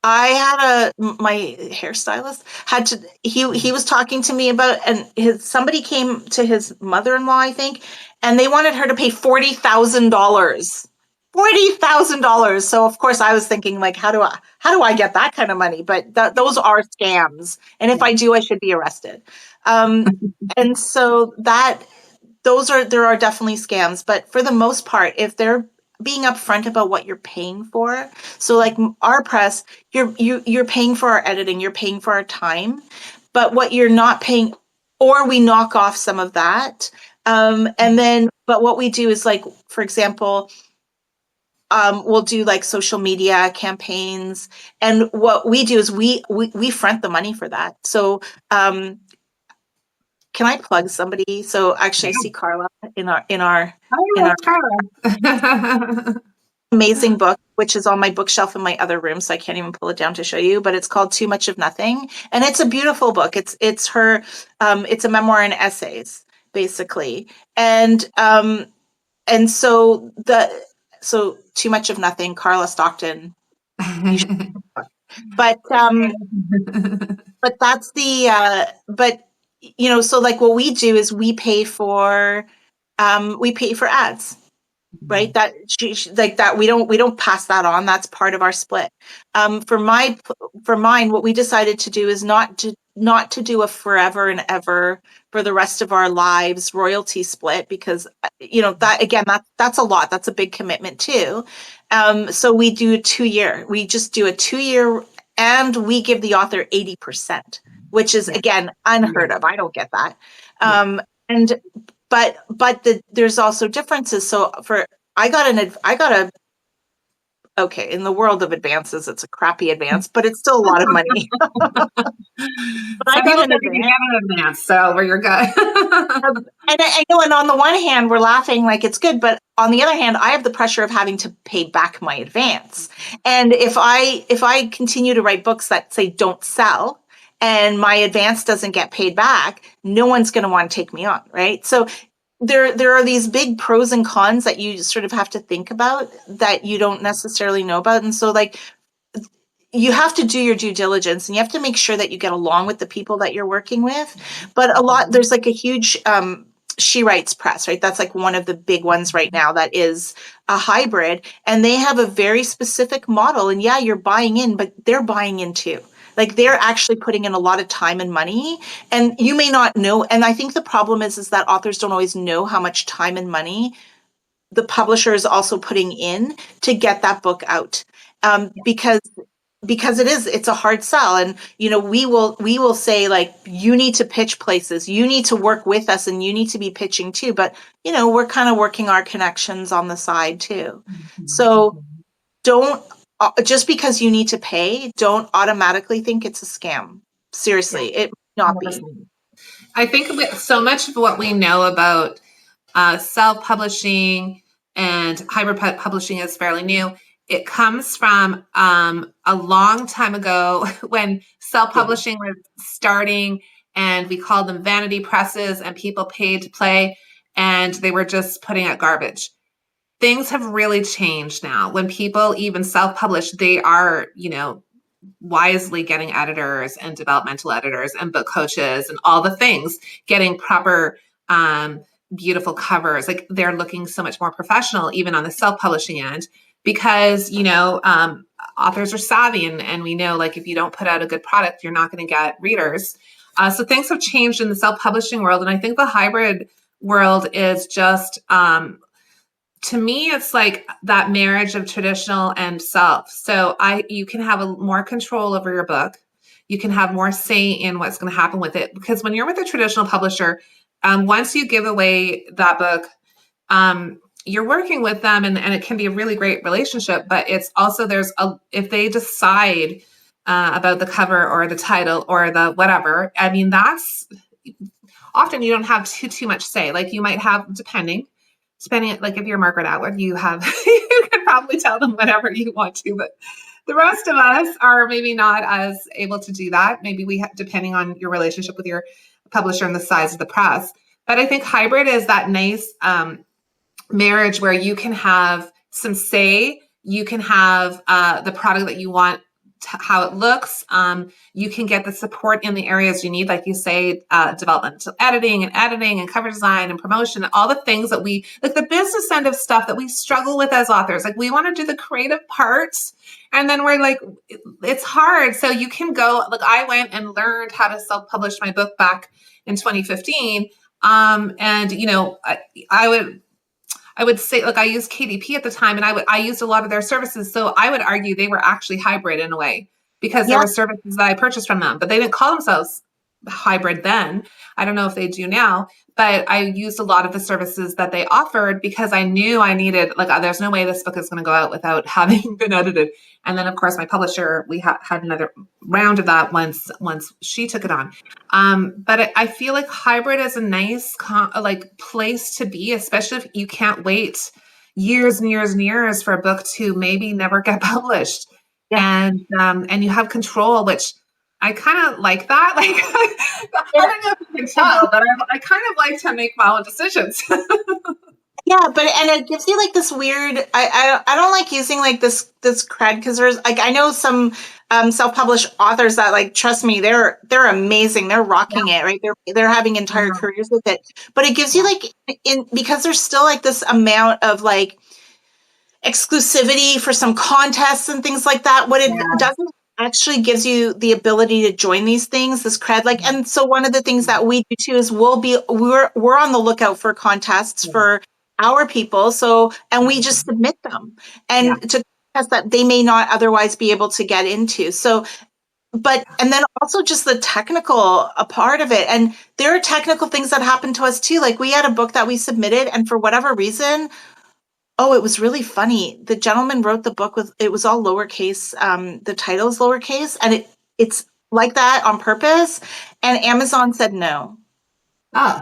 Speaker 1: I had my hairstylist had to he was talking to me about, and somebody came to his mother-in-law, I think, and they wanted her to pay $40,000. $40,000. So of course I was thinking, like, how do I get that kind of money? But those are scams, and if I do, I should be arrested. And so there are definitely scams, but for the most part, if they're being upfront about what you're paying for, so like our press, you're paying for our editing, you're paying for our time, but what you're not paying, or we knock off some of that, but what we do is, like, for example, we'll do like social media campaigns, and what we do is we front the money for that. So can I plug somebody? So actually, I see Carla in our
Speaker 2: Oh, that's Carla.
Speaker 1: amazing book, which is on my bookshelf in my other room, so I can't even pull it down to show you. But it's called Too Much of Nothing, and it's a beautiful book. It's her, it's a memoir and essays, basically, and so Too Much of Nothing, Carla Stockton. But that's but so like what we do is we pay for ads, right? That like that we don't pass that on. That's part of our split. For mine, what we decided to do is not to do a forever and ever for the rest of our lives royalty split, because that, again, that's a lot. That's a big commitment too. So we do a 2-year. We just do a 2-year, and we give the author 80%, which is, again, unheard of. I don't get that. And there's also differences. So okay, in the world of advances, it's a crappy advance, but it's still a lot of money. But I got an
Speaker 2: advance, so where you're good.
Speaker 1: And I know, and on the one hand, we're laughing like it's good, but on the other hand, I have the pressure of having to pay back my advance. And if I continue to write books that say don't sell, and my advance doesn't get paid back, no one's going to want to take me on, right? So there are these big pros and cons that you sort of have to think about that you don't necessarily know about. And so, like, you have to do your due diligence, and you have to make sure that you get along with the people that you're working with. But there's like a huge She Writes Press, right? That's like one of the big ones right now that is a hybrid, and they have a very specific model. And yeah, you're buying in, but they're buying in too. Like, they're actually putting in a lot of time and money, and you may not know. And I think the problem is that authors don't always know how much time and money the publisher is also putting in to get that book out, because it's a hard sell. And we will say, like, you need to pitch places, you need to work with us, and you need to be pitching too. But we're kind of working our connections on the side too. So don't just because you need to pay, don't automatically think it's a scam. Seriously, it may not be.
Speaker 2: I think so much of what we know about self-publishing and hybrid publishing is fairly new. It comes from a long time ago when self-publishing was starting, and we called them vanity presses, and people paid to play, and they were just putting out garbage. Things have really changed now. When people even self-publish, they are, wisely getting editors and developmental editors and book coaches and all the things, getting proper beautiful covers. Like they're looking so much more professional, even on the self-publishing end, because, authors are savvy and we know like if you don't put out a good product, you're not going to get readers. So things have changed in the self-publishing world. And I think the hybrid world is just, to me, it's like that marriage of traditional and self. So you can have more control over your book. You can have more say in what's going to happen with it. Because when you're with a traditional publisher, once you give away that book, you're working with them and it can be a really great relationship, but it's also if they decide about the cover or the title or the whatever, I mean, that's often you don't have too much say. Like you might have, depending, like if you're Margaret Atwood, you can probably tell them whatever you want to, but the rest of us are maybe not as able to do that. Maybe depending on your relationship with your publisher and the size of the press. But I think hybrid is that nice marriage where you can have some say, you can have the product that you want, how it looks. You can get the support in the areas you need, like you say, developmental editing and cover design and promotion, all the things that we, like the business end of stuff that we struggle with as authors. Like we want to do the creative parts and then we're like, it's hard. So you can go, like I went and learned how to self-publish my book back in 2015. And I would say, like, I used KDP at the time and I used a lot of their services. So I would argue they were actually hybrid in a way because there were services that I purchased from them, but they didn't call themselves hybrid then. I don't know if they do now, but I used a lot of the services that they offered because I knew I needed, like, there's no way this book is going to go out without having been edited. And then of course my publisher, we had another round of that once she took it on. But I feel like hybrid is a nice place to be, especially if you can't wait years and years and years for a book to maybe never get published. Yeah. And you have control, which I kind of like that. Like, I don't know if you can tell, but I kind of like to make my own decisions.
Speaker 1: Yeah, and it gives you like this weird. I don't like using like this cred because there's like I know some self-published authors that like trust me they're amazing, they're rocking it, right, they're having entire careers with it, but it gives you like because there's still like this amount of like exclusivity for some contests and things like that. What it doesn't actually gives you the ability to join these things, this cred, like, and so one of the things that we do too is we're on the lookout for contests for our people. So, and we just submit them and to contests that they may not otherwise be able to get into. So, and then also just the technical a part of it. And there are technical things that happen to us too. Like we had a book that we submitted and for whatever reason, it was really funny. The gentleman wrote the book it was all lowercase. The title's lowercase, and it's like that on purpose. And Amazon said no.
Speaker 2: Oh,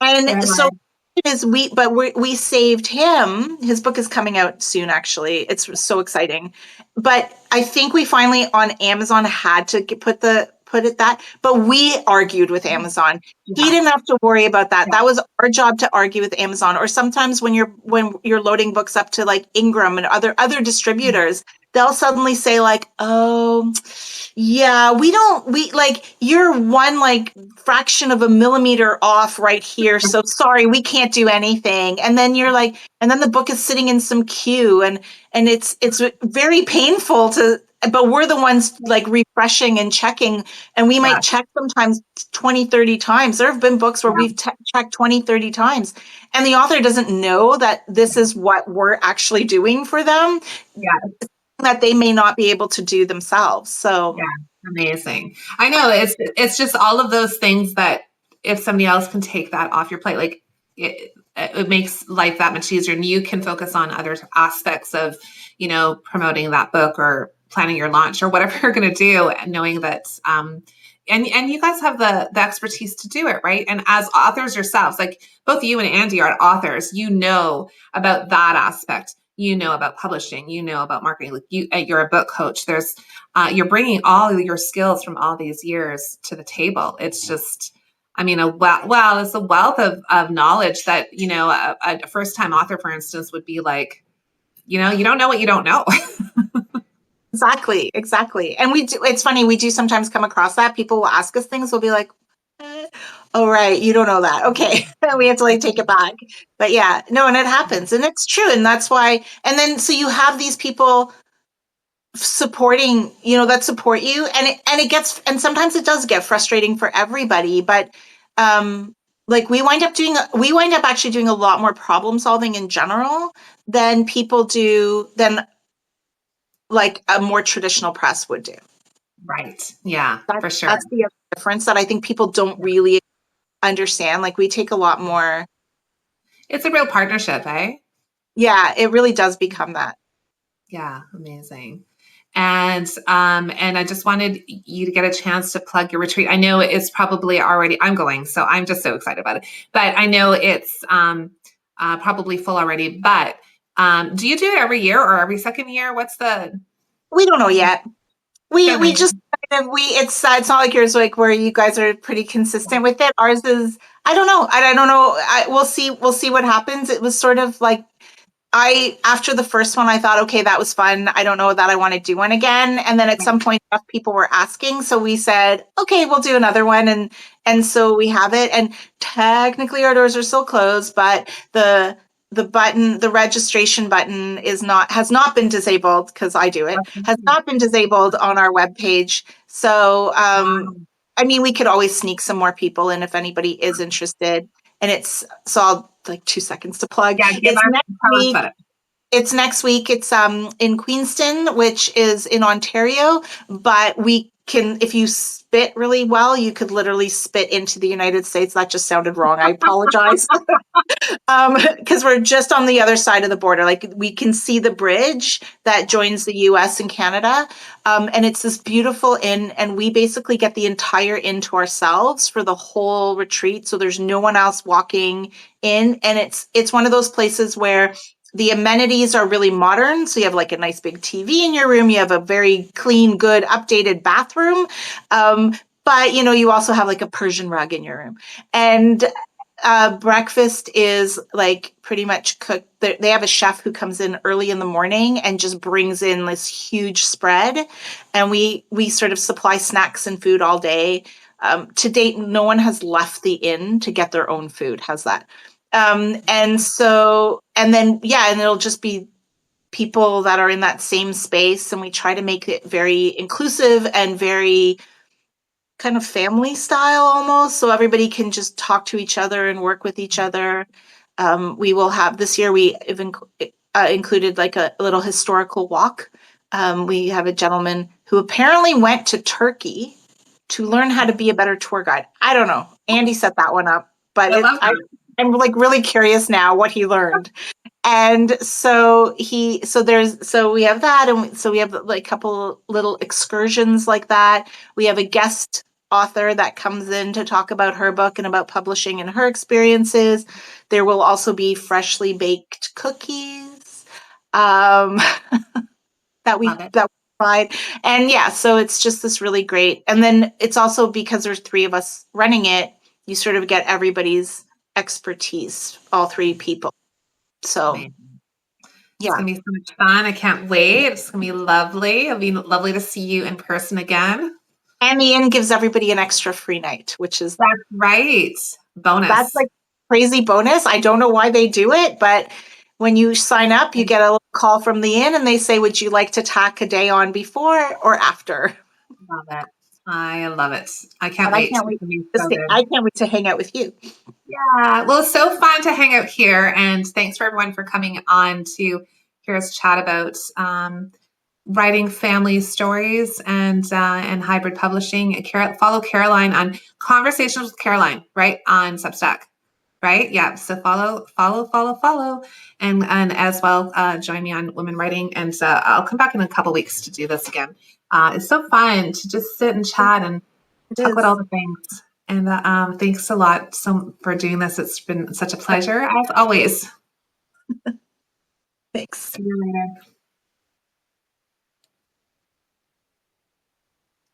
Speaker 1: and so it is. We saved him. His book is coming out soon. Actually, it's so exciting. But I think we finally on Amazon had to put it that, but we argued with Amazon. He didn't have to worry about that. That was our job to argue with Amazon. Or sometimes when you're loading books up to like Ingram and other distributors, they'll suddenly say like, oh yeah, we like you're one like fraction of a millimeter off right here. So sorry, we can't do anything. And then you're like, and then the book is sitting in some queue and it's very painful but we're the ones like refreshing and checking, and we might check sometimes 20, 30 times. There have been books where we've checked 20, 30 times and the author doesn't know that this is what we're actually doing for them. Yeah. That they may not be able to do themselves. So
Speaker 2: amazing. I know it's just all of those things that if somebody else can take that off your plate, like it makes life that much easier and you can focus on other aspects of, promoting that book or planning your launch or whatever you're going to do, knowing that, and you guys have the expertise to do it, right? And as authors yourselves, like both you and Andy are authors, about that aspect, about publishing, about marketing, like you're a book coach. There's, you're bringing all your skills from all these years to the table. It's just, it's a wealth of knowledge that, a first-time author, for instance, would be like, you don't know what you don't know.
Speaker 1: Exactly. And it's funny, we do sometimes come across that. People will ask us things, we'll be like, Oh, right. You don't know that. Okay. We have to like take it back. But yeah, no, and it happens. And it's true. And that's why, and then so you have these people supporting, that support you. And sometimes it does get frustrating for everybody. But like we wind up actually doing a lot more problem solving in general than people do, than like a more traditional press would do.
Speaker 2: Right. Yeah,
Speaker 1: That,
Speaker 2: for sure.
Speaker 1: that's the other difference that I think people don't really understand. Like we take a lot more.
Speaker 2: It's a real partnership, eh?
Speaker 1: Yeah, it really does become that.
Speaker 2: Yeah, amazing. And I just wanted you to get a chance to plug your retreat. I know it's probably already, I'm going, so I'm just so excited about it. But I know it's probably full already. But do you do it every year or every second year? What's the
Speaker 1: We don't know yet.
Speaker 2: don't know
Speaker 1: We
Speaker 2: yet.
Speaker 1: just kind of, it's not like yours, like where you guys are pretty consistent with it. Ours is, I don't know. I don't know. We'll see what happens. It was sort of like after the first one, I thought, okay, that was fun. I don't know that I want to do one again. And then at some point, enough people were asking, so we said, okay, we'll do another one. And so we have it. And technically, our doors are still closed, but the registration button has not been disabled because I do it. Has not been disabled on our webpage. So, I mean, we could always sneak some more people in if anybody is interested. And so I'll like 2 seconds to plug.
Speaker 2: Yeah,
Speaker 1: It's next
Speaker 2: tell us
Speaker 1: week.
Speaker 2: about it.
Speaker 1: It's next week. It's in Queenston, which is in Ontario, but we can, if you spit really well, you could literally spit into the United States. That just sounded wrong. I apologize. Because we're just on the other side of the border. Like we can see the bridge that joins the US and Canada. And it's this beautiful inn, and we basically get the entire inn to ourselves for the whole retreat. So there's no one else walking in. And it's one of those places where the amenities are really modern. So you have like a nice big TV in your room. You have a very clean, good, updated bathroom. But you also have like a Persian rug in your room. And breakfast is like pretty much cooked. They have a chef who comes in early in the morning and just brings in this huge spread. And we sort of supply snacks and food all day. To date, no one has left the inn to get their own food. How's that? And then, yeah, and it'll just be people that are in that same space. And we try to make it very inclusive and very kind of family style almost. So everybody can just talk to each other and work with each other. We will have this year, we even included like a little historical walk. We have a gentleman who apparently went to Turkey to learn how to be a better tour guide. I don't know. Andy set that one up, but I'm like really curious now what he learned. And so we have that. And so we have like a couple little excursions like that. We have a guest author that comes in to talk about her book and about publishing and her experiences. There will also be freshly baked cookies that we provide. And yeah, so it's just this really great. And then it's also because there's 3 of us running it, you sort of get everybody's expertise, all 3 people. So
Speaker 2: Amazing. It's going to be so much fun. I can't wait. It's going to be lovely. It'll be lovely to see you in person again.
Speaker 1: And the inn gives everybody an extra free night, that's
Speaker 2: right. Bonus.
Speaker 1: That's like crazy bonus. I don't know why they do it, but when you sign up, you get a little call from the inn and they say, would you like to tack a day on before or after?
Speaker 2: Love it. I love it. I can't wait.
Speaker 1: I can't wait to hang out with you.
Speaker 2: Yeah. Well, it's so fun to hang out here. And thanks for everyone for coming on to hear us chat about writing family stories and hybrid publishing. Follow Caroline on Conversations with Caroline, right, on Substack, right? Yeah. So follow, and as well join me on Women Writing, and I'll come back in a couple weeks to do this again. It's so fun to just sit and chat and talk about all the things. And thanks a lot for doing this. It's been such a pleasure as always.
Speaker 1: Thanks.
Speaker 2: See you later.